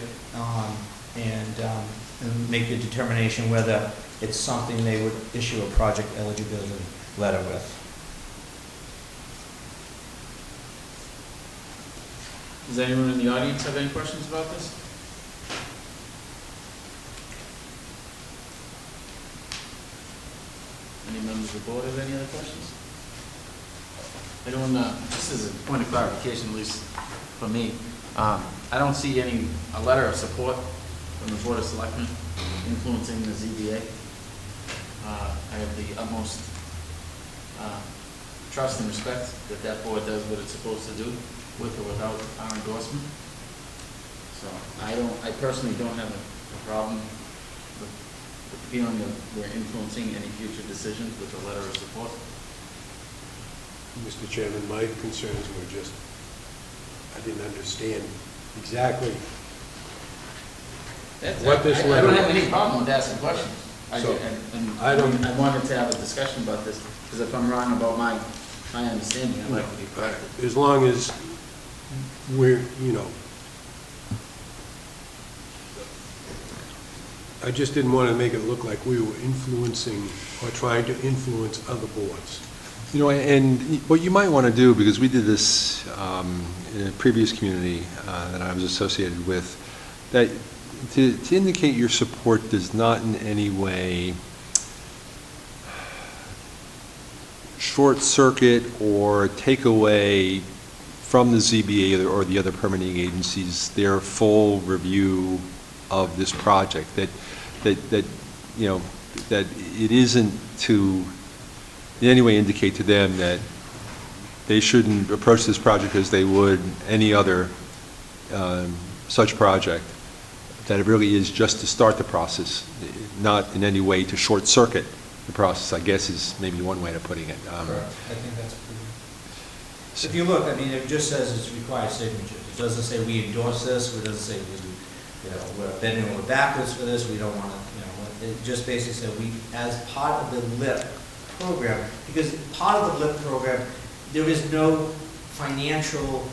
and make a determination whether it's something they would issue a project eligibility letter with. Does anyone in the audience have any questions about this? Any members of the board have any other questions? Anyone, just as a point of clarification, at least for me, I don't see a letter of support from the Board of Selectmen influencing the ZBA. I have the utmost trust and respect that that board does what it's supposed to do, with or without our endorsement. So I personally don't have a problem with the feeling that we're influencing any future decisions with a letter of support. Mr. Chairman, my concerns were just, I didn't understand exactly what this I letter don't have was. any problem with asking questions. So, I wanted to have a discussion about this, because if I'm wrong about my understanding, I'd like to be corrected. As long as we're, I just didn't want to make it look like we were influencing or trying to influence other boards. You know, and what you might want to do, because we did this in a previous community that I was associated with, that to indicate your support does not in any way short circuit or take away from the ZBA or the other permitting agencies their full review of this project. That you know, that it isn't to in any way indicate to them that they shouldn't approach this project as they would any other such project, that it really is just to start the process, not in any way to short circuit the process, I guess is maybe one way of putting it. Correct. I think that's pretty. If you look, I mean, it just says it requires signatures. It doesn't say we endorse this, it doesn't say we're bending over backwards for this, we don't want to, it just basically said we, as part of the LIP program, because part of the LIP program, there is no financial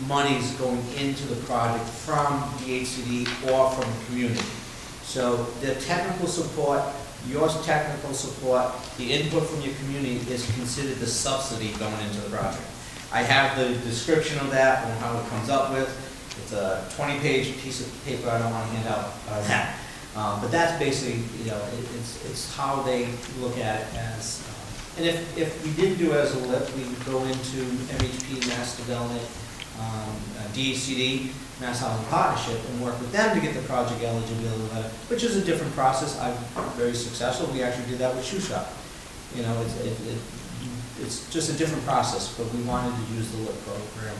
monies going into the project from DHCD or from the community. So the technical support, your technical support, the input from your community is considered the subsidy going into the project. I have the description of that and how it comes up with. It's a 20-page piece of paper. I don't want to hand out that. But that's basically, you know, it's how they look at it as. And if we didn't do it as a LIP, we would go into MHP, Mass Development, DHCD, Mass Housing Partnership, and work with them to get the project eligibility letter, which is a different process. I'm very successful. We actually did that with Shoe Shop. You know, it's just a different process, but we wanted to use the LIP program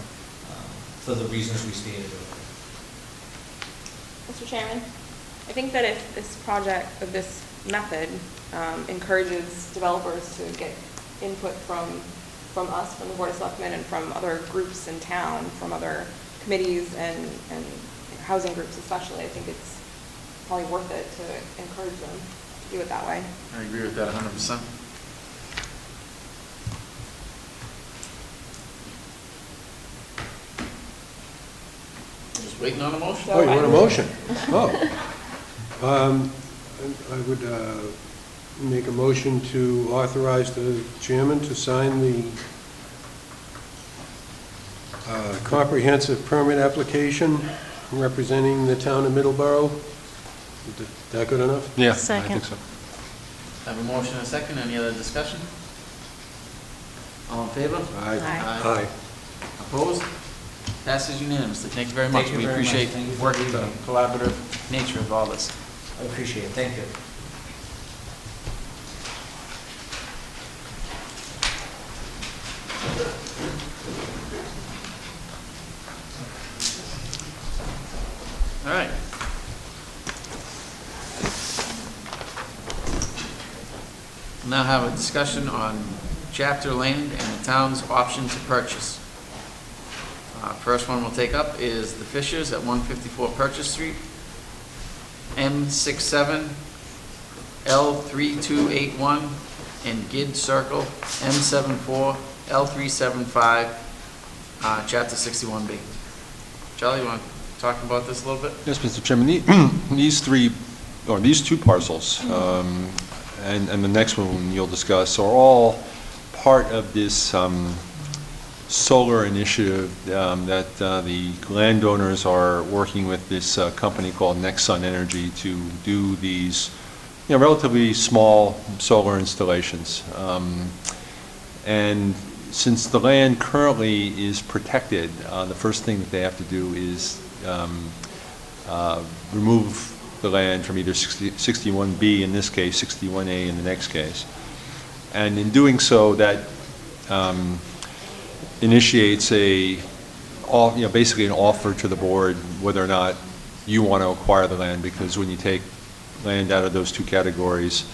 for the reasons we stated earlier. Mr. Chairman, I think that if this project, or this method, encourages developers to get input from us, from the Board of Selectmen, and from other groups in town, from other committees and housing groups especially, I think it's probably worth it to encourage them to do it that way. I agree with that 100%. Just waiting on a motion. Oh, you want a motion? Oh. I would make a motion to authorize the chairman to sign the comprehensive permit application representing the town of Middleborough. Is that good enough? Yeah, Second. I think so. I have a motion and a second. Any other discussion? All in favor? Aye. Aye. Aye. Opposed? Passes unanimously. Thank you very much. Thank you We very much. appreciate Thank you for work, being the here. collaborative nature of all this. I appreciate it. Thank you. All right. We'll now have a discussion on chapter land and the town's option to purchase. First one we'll take up is the Fishers at 154 Purchase Street, M67, L3281, and Gid Circle, M74, L375, chapter 61B. Charlie, you want to talk about this a little bit? Yes, Mr. Chairman, these two parcels, and the next one you'll discuss, are all part of this solar initiative that the landowners are working with this company called Nexsun Energy to do these, you know, relatively small solar installations. And since the land currently is protected, the first thing that they have to do is remove the land from either 61B in this case, 61A in the next case. And in doing so, that initiates basically an offer to the board whether or not you want to acquire the land, because when you take land out of those two categories,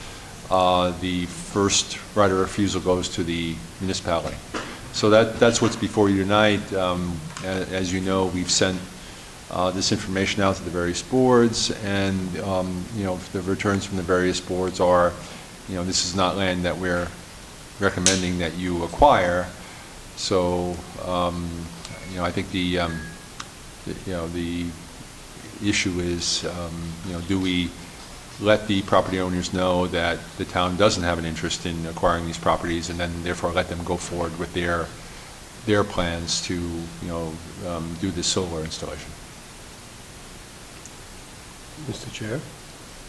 the first right of refusal goes to the municipality. So that's what's before you tonight. As you know, we've sent this information out to the various boards, and you know, the returns from the various boards are, you know, this is not land that we're recommending that you acquire. So you know, I think the issue is, you know, do we let the property owners know that the town doesn't have an interest in acquiring these properties, and then therefore let them go forward with their plans to, do this solar installation. Mr. Chair,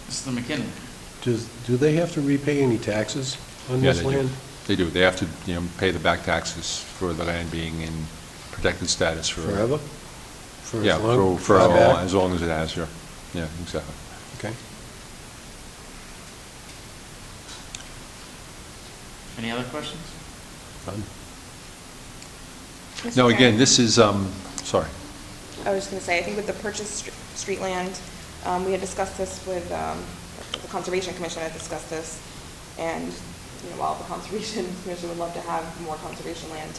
Mr. McKinnon? do they have to repay any taxes on Yeah, this they do. land? They do. They have to, pay the back taxes for the land being in protected status for. Forever? For as Yeah, long- for far back? as long as it has, yeah. Yeah, exactly. Okay. Any other questions? Fine. Mr. No, Chairman. again, this is, sorry. I was just going to say, I think with the purchased street land, we had discussed this with the Conservation Commission had discussed this, and, while the Conservation Commission would love to have more conservation land,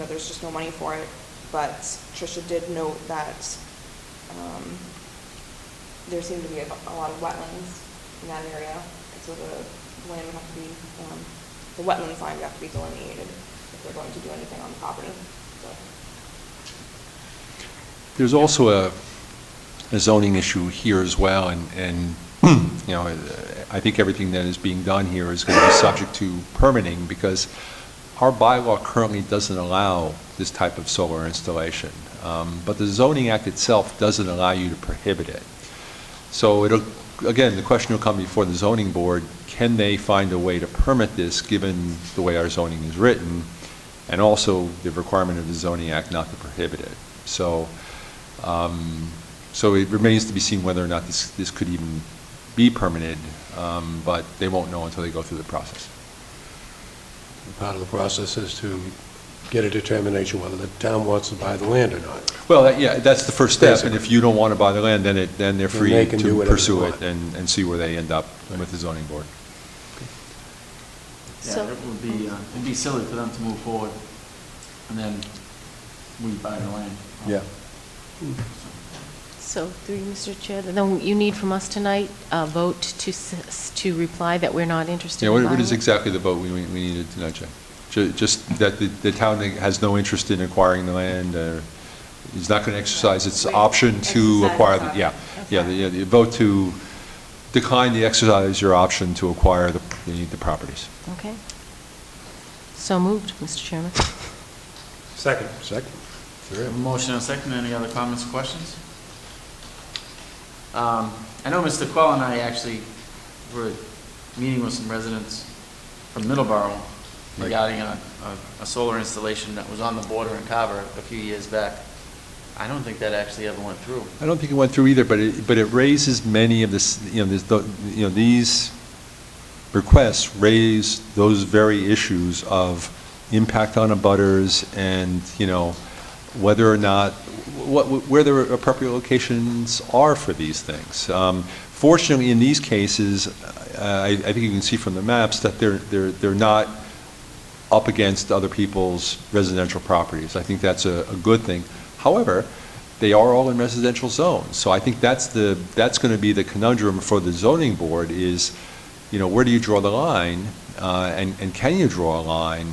there's just no money for it. But Tricia did note that there seemed to be a lot of wetlands in that area, and so the land would have to be, the wetlands line would have to be delineated if they're going to do anything on the property. So. There's also a zoning issue here as well, and I think everything that is being done here is going to be subject to permitting, because our bylaw currently doesn't allow this type of solar installation, but the zoning act itself doesn't allow you to prohibit it. So again, the question will come before the zoning board: can they find a way to permit this, given the way our zoning is written, and also the requirement of the zoning act not to prohibit it? So, so it remains to be seen whether or not this could even be permitted, but they won't know until they go through the process. Part of the process is to get a determination whether the town wants to buy the land or not. Well, yeah, that's the first step, and if you don't want to buy the land, then they're free they can do to whatever pursue they it want. and see where they end up with the zoning board. Yeah, So- it would be, it'd be silly for them to move forward, and then we buy the land. Yeah. So, through you, Mr. Chair, then you need from us tonight a vote to reply that we're not interested Yeah, in buying what is it? exactly the vote we needed tonight, Jay? Just that the town has no interest in acquiring the land, is not going to exercise its option to acquire, the vote to decline to exercise your option to acquire the properties. Okay. So moved, Mr. Chairman. Second. Second. Third. A motion and a second. Any other comments or questions? I know Mr. Quell and I actually were meeting with some residents from Middleborough regarding a solar installation that was on the border in Carver a few years back. I don't think that actually ever went through. I don't think it went through either, but it raises many of this, these requests raise those very issues of impact on abutters and, whether or not, where the appropriate locations are for these things. Fortunately, in these cases, I think you can see from the maps that they're not up against other people's residential properties. I think that's a good thing. However, they are all in residential zones, so I think that's going to be the conundrum for the zoning board is, where do you draw the line, and can you draw a line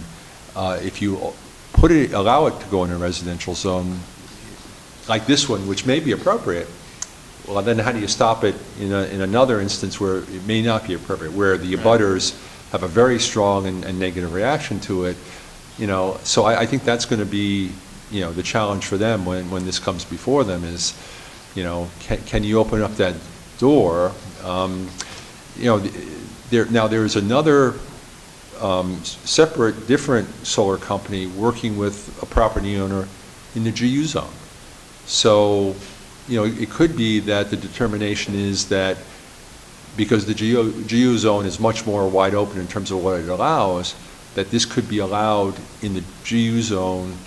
if you allow it to go in a residential zone like this one, which may be appropriate. Well, then how do you stop it in another instance where it may not be appropriate, where the abutters have a very strong and negative reaction to it? So I think that's going to be the challenge for them when this comes before them is, can you open up that door? There is another separate, different solar company working with a property owner in the GU zone. So, it could be that the determination is that because the GU zone is much more wide open in terms of what it allows, that this could be allowed in the GU zone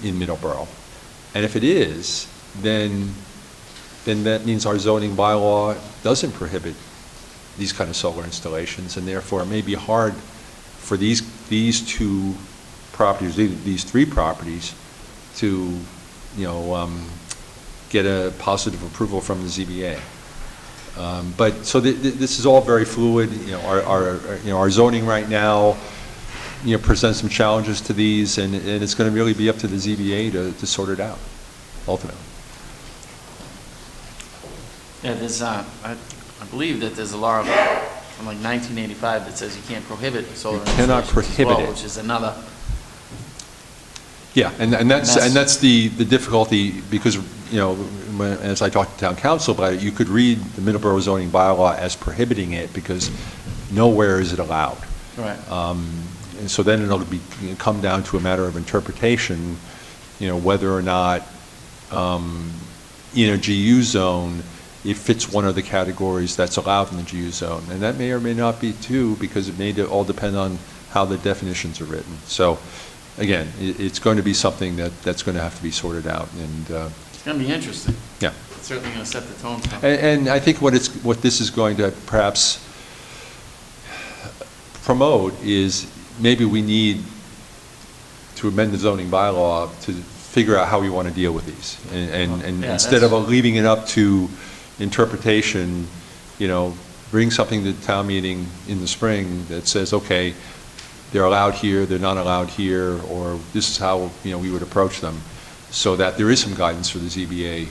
in Middleborough. And if it is, then that means our zoning bylaw doesn't prohibit these kind of solar installations, and therefore it may be hard for these two properties, these three properties, to get a positive approval from the ZBA. But so this is all very fluid. Our zoning right now presents some challenges to these, and it's going to really be up to the ZBA to sort it out ultimately. Yeah, there's, I believe that there's a law from like 1985 that says you can't prohibit solar You cannot installations as prohibit well, it. which is another. Yeah, and Mess. that's the difficulty, because, as I talked to town council about it, you could read the Middleborough zoning bylaw as prohibiting it, because nowhere is it allowed. Right. And so then it'll come down to a matter of interpretation, whether or not in a GU zone, it fits one of the categories that's allowed in the GU zone. And that may or may not be too, because it may all depend on how the definitions are written. So, again, it's going to be something that's going to have to be sorted out. And It's going to be interesting. yeah. It's certainly going to set the tone. And I think what this is going to perhaps promote is maybe we need to amend the zoning bylaw to figure out how we want to deal with these. And Yeah, instead of leaving it up to interpretation, bring something to the town meeting in the spring that says, okay, they're allowed here, they're not allowed here, or this is how, we would approach them, so that there is some guidance for the ZBA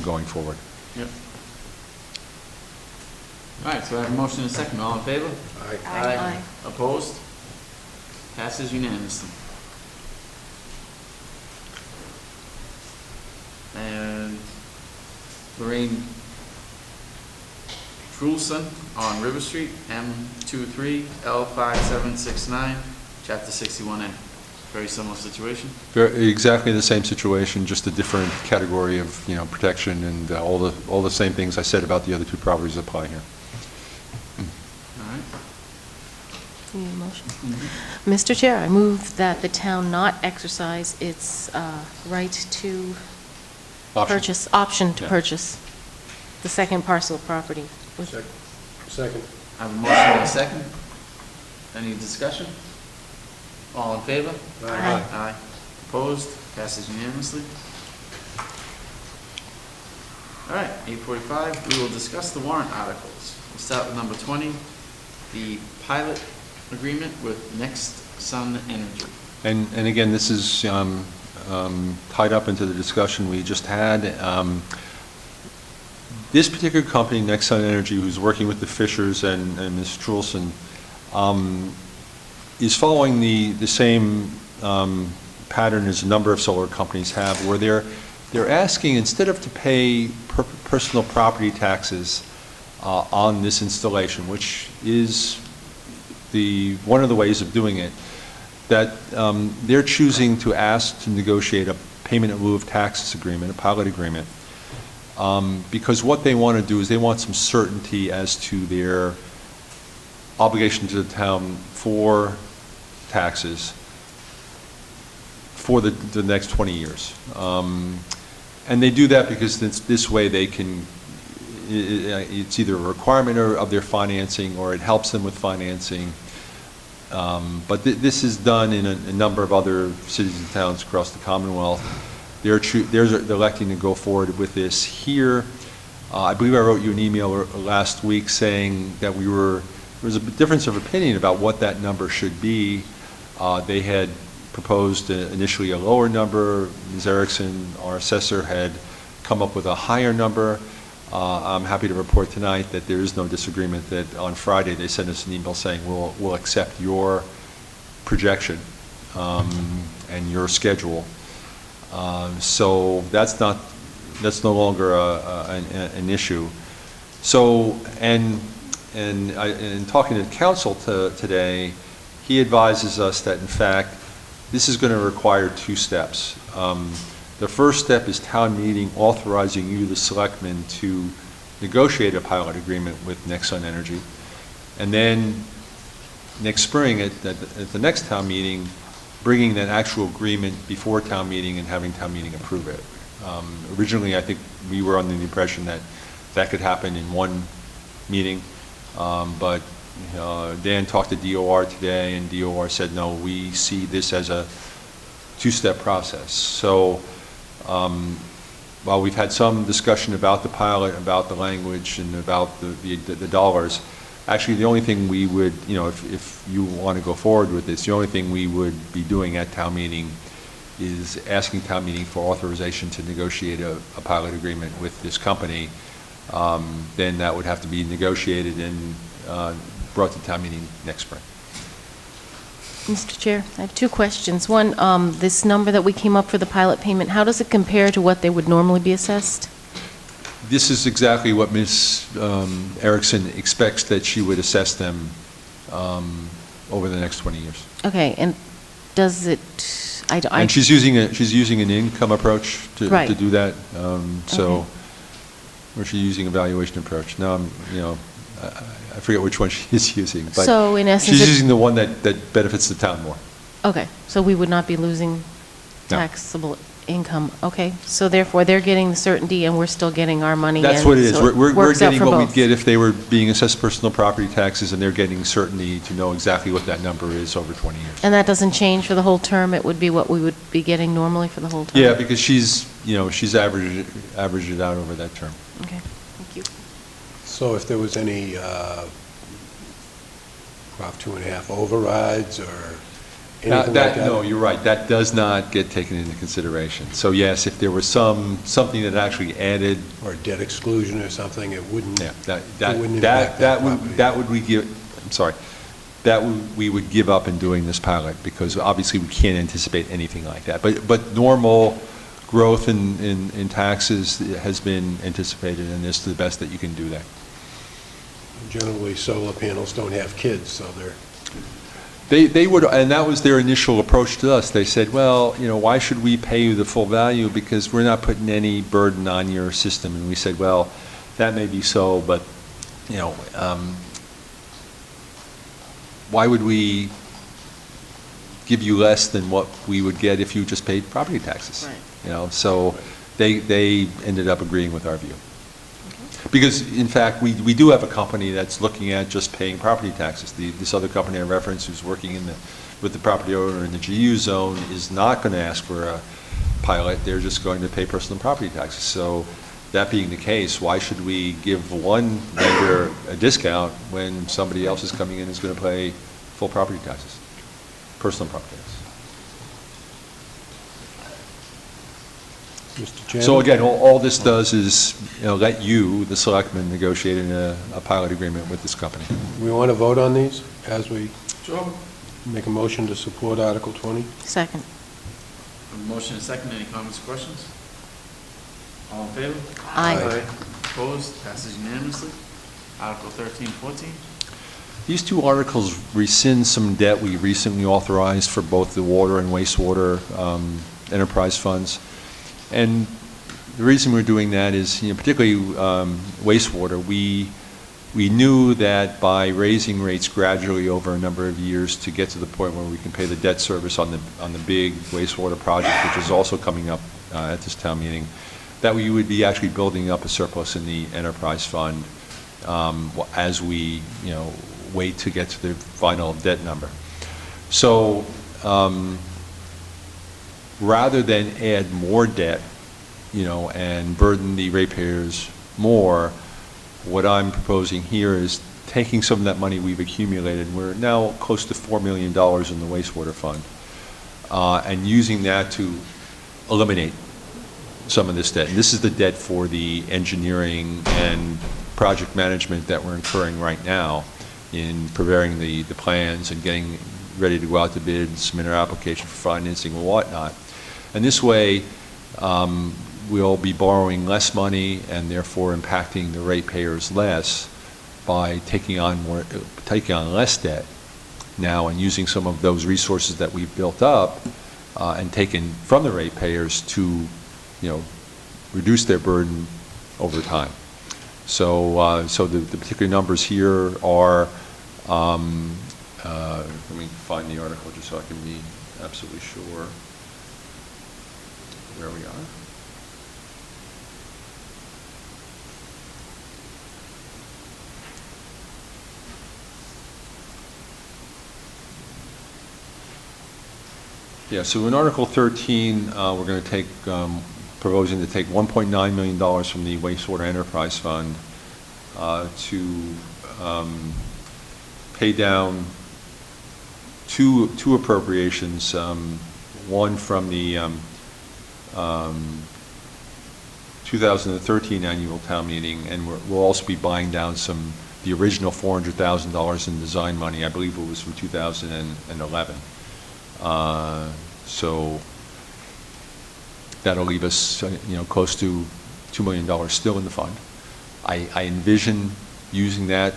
going forward. Yep. All right, so I have a motion and a second. All in favor? Aye. Aye. Opposed? Passes unanimously. And Lorraine Trulson on River Street, M23L5769, Chapter 61A. Very similar situation. Exactly the same situation, just a different category of, protection, and all the same things I said about the other two properties apply here. All right. Need a motion? Mr. Chair, I move that the town not exercise its right to option to Yeah. purchase the second parcel of property. Second. I have a motion and a second. Any discussion? All in favor? Aye. Aye. Opposed? Passes unanimously. All right, 8:45, we will discuss the warrant articles. We'll start with number 20, the pilot agreement with Next Sun Energy. And again, this is tied up into the discussion we just had. This particular company, Next Sun Energy, who's working with the Fishers and Ms. Trulson, is following the same pattern as a number of solar companies have, where they're asking, instead of to pay personal property taxes on this installation, which is one of the ways of doing it, that they're choosing to ask to negotiate a payment in lieu of taxes agreement, a pilot agreement, because what they want to do is they want some certainty as to their obligation to the town for taxes for the next 20 years. And they do that because this way they can, it's either a requirement of their financing, or it helps them with financing. But this is done in a number of other cities and towns across the Commonwealth. They're electing to go forward with this here. I believe I wrote you an email last week saying that there was a difference of opinion about what that number should be. They had proposed initially a lower number. Ms. Erickson, our assessor, had come up with a higher number. I'm happy to report tonight that there is no disagreement, that on Friday they sent us an email saying we'll accept your projection and your schedule. So that's no longer an issue. So, and talking to the council today, he advises us that in fact this is going to require two steps. The first step is town meeting authorizing you, the selectmen, to negotiate a pilot agreement with Next Sun Energy. And then next spring at the next town meeting, bringing that actual agreement before town meeting and having town meeting approve it. Originally, I think we were under the impression that that could happen in one meeting, but Dan talked to DOR today, and DOR said, no, we see this as a two-step process. So while we've had some discussion about the pilot, about the language, and about the dollars, actually the only thing we would, if you want to go forward with this, the only thing we would be doing at town meeting is asking town meeting for authorization to negotiate a pilot agreement with this company. then that would have to be negotiated and brought to town meeting next spring. Mr. Chair, I have two questions. One, this number that we came up for the pilot payment, how does it compare to what they would normally be assessed? This is exactly what Ms. Erickson expects that she would assess them over the next 20 years. Okay, and does it, And she's using an income approach to Right. do that, so, Okay. or she's using a valuation approach. Now, I forget which one she is using, but So in essence, she's it- using the one that benefits the town more. Okay, so we would not be losing No. taxable income. Okay, so therefore, they're getting the certainty and we're still getting our money. That's and what it is. so We're works out getting for what we'd both. get if they were being assessed personal property taxes, and they're getting certainty to know exactly what that number is over 20 years. And that doesn't change for the whole term? It would be what we would be getting normally for the whole term? Yeah, because she's averaged it out over that term. Okay, thank you. So if there was any Prop 2.5 overrides or anything like that? No, you're right. That does not get taken into consideration. So yes, if there was something that actually added. Or debt exclusion or something, it wouldn't. Yeah, it wouldn't impact property. we would give up in doing this pilot, because obviously we can't anticipate anything like that. But normal growth in taxes has been anticipated, and this is the best that you can do that. Generally, solar panels don't have kids, so they're. They would, and that was their initial approach to us. They said, well, why should we pay you the full value, because we're not putting any burden on your system. And we said, well, that may be so, but, why would we give you less than what we would get if you just paid property taxes? Right. So they ended up agreeing with our view. Because, in fact, we do have a company that's looking at just paying property taxes. This other company I referenced, who's working with the property owner in the GU zone, is not going to ask for a pilot. They're just going to pay personal property taxes. So that being the case, why should we give one vendor a discount when somebody else is coming in and is going to pay full property taxes, personal property taxes? Mr. Chairman? So again, all this does is, let you, the selectmen, negotiate a pilot agreement with this company. We want to vote on these as we Sure. make a motion to support Article 20? Second. A motion and a second. Any comments or questions? All in favor? Aye. Opposed? Passes unanimously. Article 13, 14. These two articles rescind some debt we recently authorized for both the water and wastewater enterprise funds. And the reason we're doing that is, particularly wastewater, we knew that by raising rates gradually over a number of years to get to the point where we can pay the debt service on the big wastewater project, which is also coming up at this town meeting, that we would be actually building up a surplus in the enterprise fund as we, wait to get to the final debt number. So rather than add more debt, and burden the ratepayers more, what I'm proposing here is taking some of that money we've accumulated. We're now close to $4 million in the wastewater fund, and using that to eliminate some of this debt. And this is the debt for the engineering and project management that we're incurring right now in preparing the plans and getting ready to go out to bid and submit our application for financing and whatnot. And this way, we'll be borrowing less money and therefore impacting the ratepayers less by taking on less debt now and using some of those resources that we've built up and taken from the ratepayers to, reduce their burden over time. So, the particular numbers here are. Let me find the article just so I can be absolutely sure where we are. Yeah, so in Article 13, we're going to take, proposing to take $1.9 million from the wastewater enterprise fund to pay down two appropriations, one from the 2013 annual town meeting, and we'll also be buying down the original $400,000 in design money. I believe it was from 2011. So that'll leave us, close to $2 million still in the fund. I envision using that,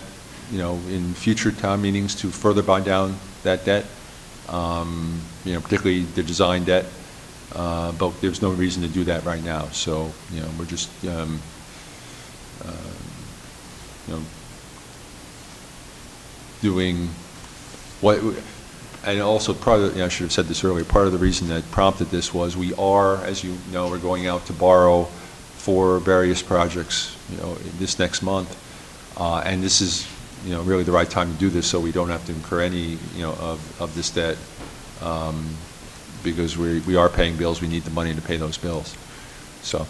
in future town meetings to further buy down that debt, particularly the design debt. But there's no reason to do that right now. So, we're just, doing what, and also part of, I should have said this earlier, part of the reason that prompted this was we are, as you know, we're going out to borrow for various projects, this next month. And this is, really the right time to do this so we don't have to incur any, of this debt. Because we are paying bills, we need the money to pay those bills. So.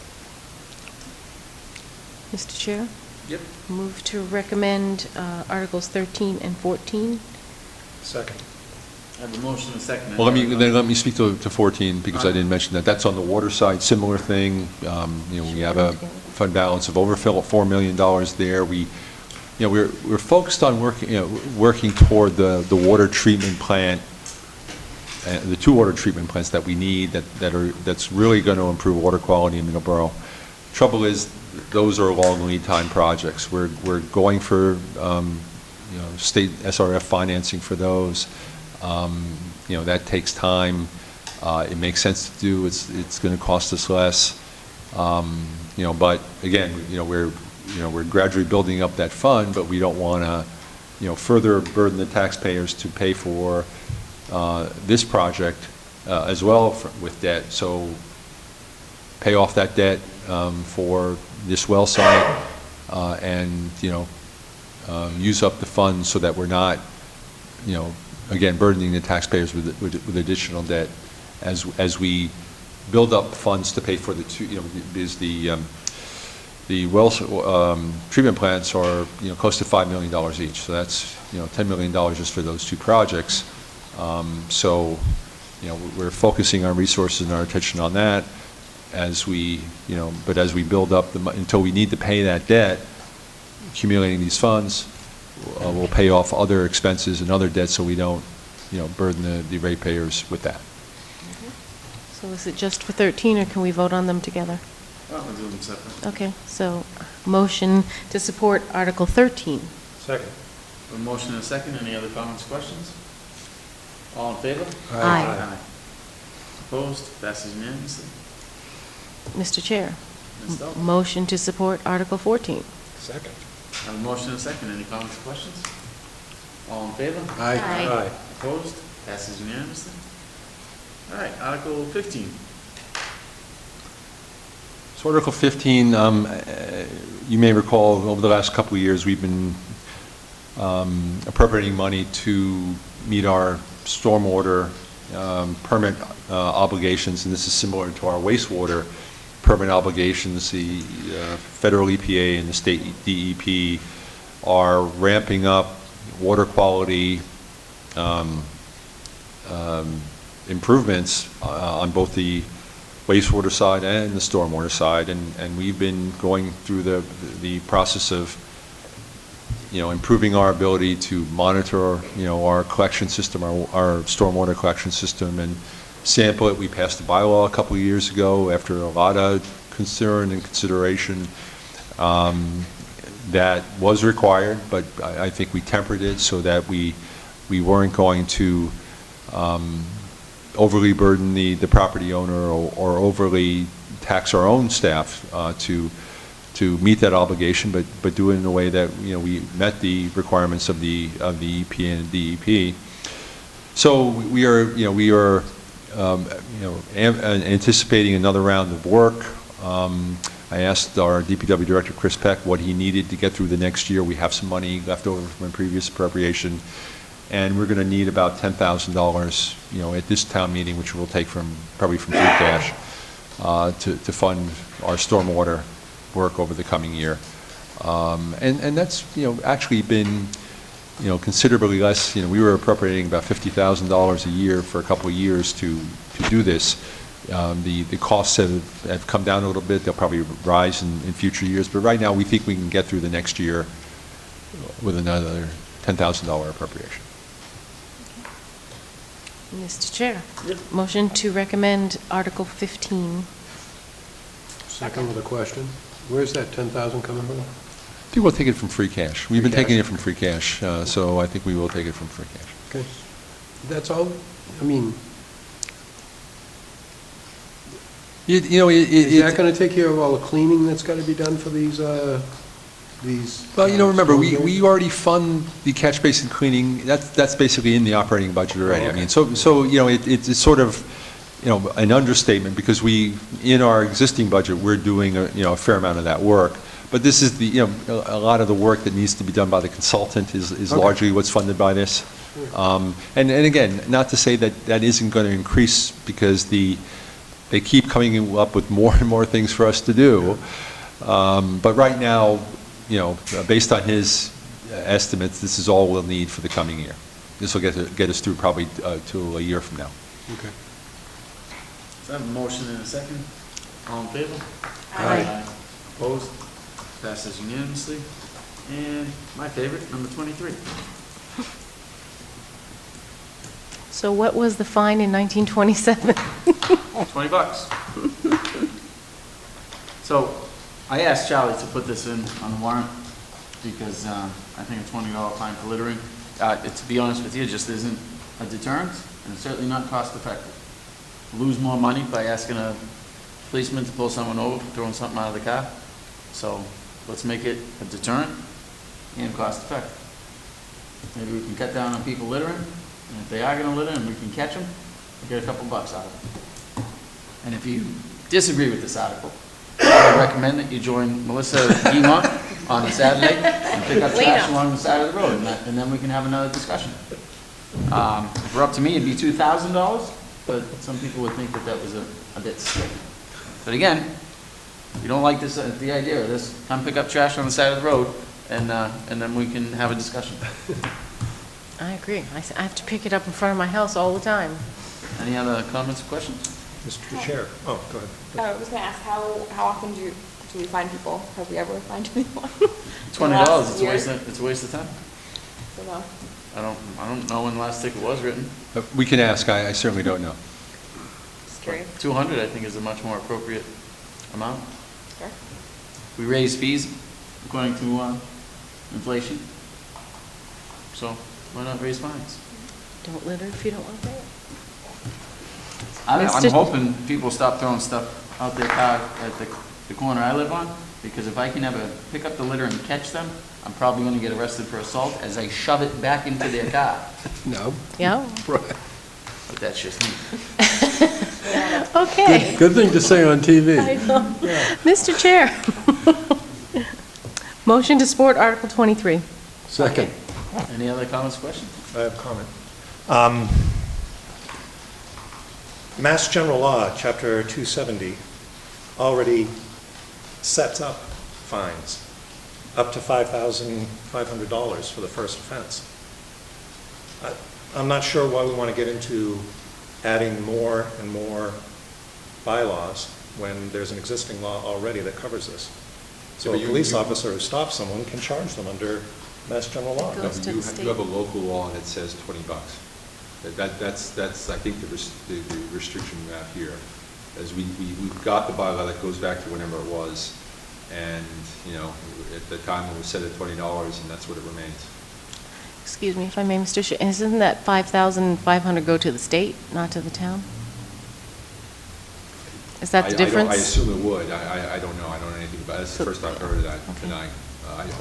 Mr. Chair? Yep. Move to recommend Articles 13 and 14. Second. I have a motion and a second. Well, let me speak to 14 because I didn't mention that. That's on the water side, similar thing. We have a fund balance of over $4 million there. We're focused on working toward the water treatment plant, the 2 water treatment plants that we need that's really going to improve water quality in Middleborough. Trouble is, those are long lead time projects. We're going for state SRF financing for those. That takes time. It makes sense to do. It's going to cost us less. But again, we're gradually building up that fund, but we don't want to, further burden the taxpayers to pay for this project as well with debt. So pay off that debt for this well site and use up the funds so that we're not again burdening the taxpayers with additional debt as we build up funds to pay for the 2, because the well treatment plants are close to $5 million each, so that's $10 million just for those 2 projects. So we're focusing our resources and our attention on that as we but as we build up until we need to pay that debt, accumulating these funds, we'll pay off other expenses and other debts so we don't burden the ratepayers with that. So is it just for 13, or can we vote on them together? Well, we'll do them separate. Okay, so motion to support Article 13. Second. A motion and a second. Any other comments, questions? All in favor? Aye. Opposed? Passes unanimously. Mr. Chair, Ms. Stowe? motion to support Article 14. Second. I have a motion and a second. Any comments, questions? All in favor? Aye. Aye. Opposed? Passes unanimously. All right, Article 15. So Article 15, you may recall over the last couple of years we've been appropriating money to meet our stormwater permit obligations, and this is similar to our wastewater permit obligations. The federal EPA and the state DEP are ramping up water quality improvements on both the wastewater side and the stormwater side, and we've been going through the process of improving our ability to monitor our collection system, our stormwater collection system, and sample it. We passed a bylaw a couple of years ago after a lot of concern and consideration. That was required, but I think we tempered it so that we weren't going to overly burden the property owner or overly tax our own staff to meet that obligation, but do it in a way that we met the requirements of the EPA and DEP. So we are anticipating another round of work. I asked our DPW director, Chris Peck, what he needed to get through the next year. We have some money left over from a previous appropriation, and we're going to need about $10,000, at this town meeting, which we'll take probably from free cash, to fund our stormwater work over the coming year. And that's, actually been, considerably less. We were appropriating about $50,000 a year for a couple of years to do this. The costs have come down a little bit. They'll probably rise in future years. But right now, we think we can get through the next year with another $10,000 appropriation. Mr. Chair, motion to recommend Article 15. Second with a question. Where's that 10,000 coming from? I think we'll take it from free cash. We've been taking it from free cash, so I think we will take it from free cash. Okay. That's all? I mean, you know, is that going to take care of all the cleaning that's got to be done for these? Well, you know, remember, we already fund the catch basin cleaning. That's basically in the operating budget already. Oh, okay. I mean, so you know, it's sort of, you know, an understatement, because in our existing budget, we're doing a fair amount of that work. But this is a lot of the work that needs to be done by the consultant is Okay. largely what's funded by this. And again, not to say that isn't going to increase, because they keep coming up with more and more things for us to do. But right now, you know, based on his estimates, this is all we'll need for the coming year. This will get us through probably to a year from now. Okay. So I have a motion and a second. All in favor? Aye. Opposed? Passes unanimously. And my favorite, number 23. So what was the fine in 1927? $20. So I asked Charlie to put this in on the warrant because I think a $20 fine for littering, to be honest with you, just isn't a deterrent, and it's certainly not cost effective. Lose more money by asking a policeman to pull someone over for throwing something out of the car. So let's make it a deterrent and cost effective. Maybe we can cut down on people littering, and if they are gonna litter and we can catch them, we'll get a couple bucks out of it. And if you disagree with this article, I recommend that you join Melissa Guimont on a Saturday and pick up trash along the side of the road, and then we can have another discussion. If we're up to me, it'd be $2,000, but some people would think that was a bit stiff. But again, if you don't like this, the idea of this, come pick up trash on the side of the road, and then we can have a discussion. I agree. I have to pick it up in front of my house all the time. Any other comments or questions? Mr. Chair, oh, go ahead. I was going to ask, how often do we find people? Have we ever fined anyone? $20, it's a waste of time. So no. I don't know when the last ticket was written. We can ask. I certainly don't know. Just curious. 200, I think, is a much more appropriate amount. Sure. We raise fees according to inflation, so why not raise fines? Don't litter if you don't want to pay it. I'm Mr. hoping people stop throwing stuff out their car at the corner I live on, because if I can ever pick up the litter and catch them, I'm probably going to get arrested for assault as I shove it back into their car. No. Yeah? Right. But that's just me. Okay. Good thing to say on TV. I know. Mr. Chair. Motion to support Article 23. Second. Any other comments or questions? I have a comment. Mass General Law, Chapter 270, already sets up fines, up to $5,500 for the first offense. I'm not sure why we want to get into adding more and more bylaws when there's an existing law already that covers this. So a police officer who stops someone can charge them under Mass General Law. Goes to the state. You have a local law that says $20. That's I think the restriction we have here, as we've got the bylaw that goes back to whenever it was, and you know, at the time it was set at $20, and that's what it remains. Excuse me if I may, Mr. Chair, isn't that $5,500 go to the state, not to the town? Is that the difference? I assume it would. I don't know. I don't know anything about it. It's the first I've heard of that tonight.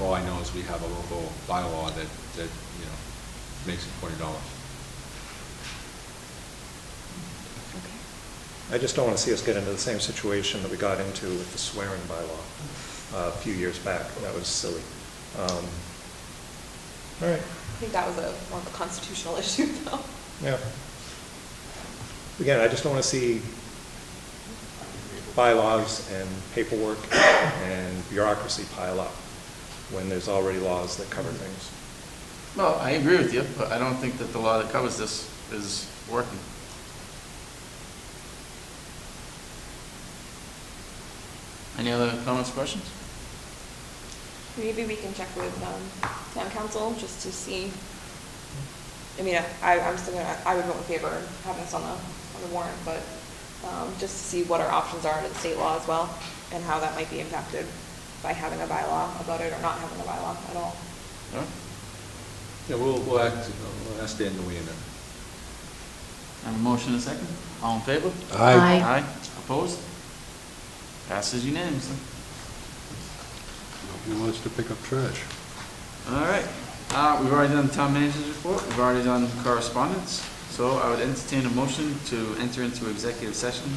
All I know is we have a local bylaw that you know, makes it $20. I just don't want to see us get into the same situation that we got into with the swearing bylaw a few years back. That was silly. All right. I think that was more of a constitutional issue, though. Yeah. Again, I just don't want to see bylaws and paperwork and bureaucracy pile up when there's already laws that cover things. Well, I agree with you, but I don't think that the law that covers this is working. Any other comments, questions? Maybe we can check with town council just to see. I mean, I'm still gonna, I would vote in favor of having this on the warrant, but just to see what our options are under the state law as well, and how that might be impacted by having a bylaw about it or not having a bylaw at all. All right. Yeah, we'll ask Dan to weigh in. I have a motion and a second. All in favor? Aye. Aye. Opposed? Passes unanimously. Who wants to pick up trash? All right. We've already done the town manager's report. We've already done correspondence. So I would entertain a motion to enter into executive session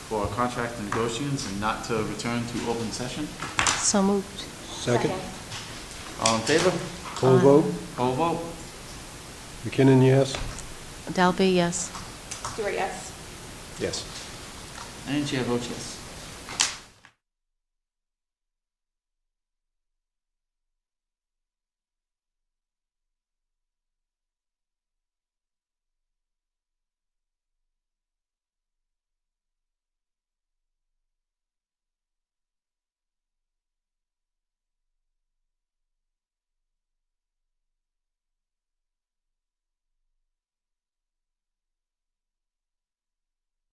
for contract negotiations and not to return to open session. So moved. Second? All in favor? Full vote? Full vote. McKinnon, yes? Dalby, yes. Stewart, yes. Yes. And chair votes yes.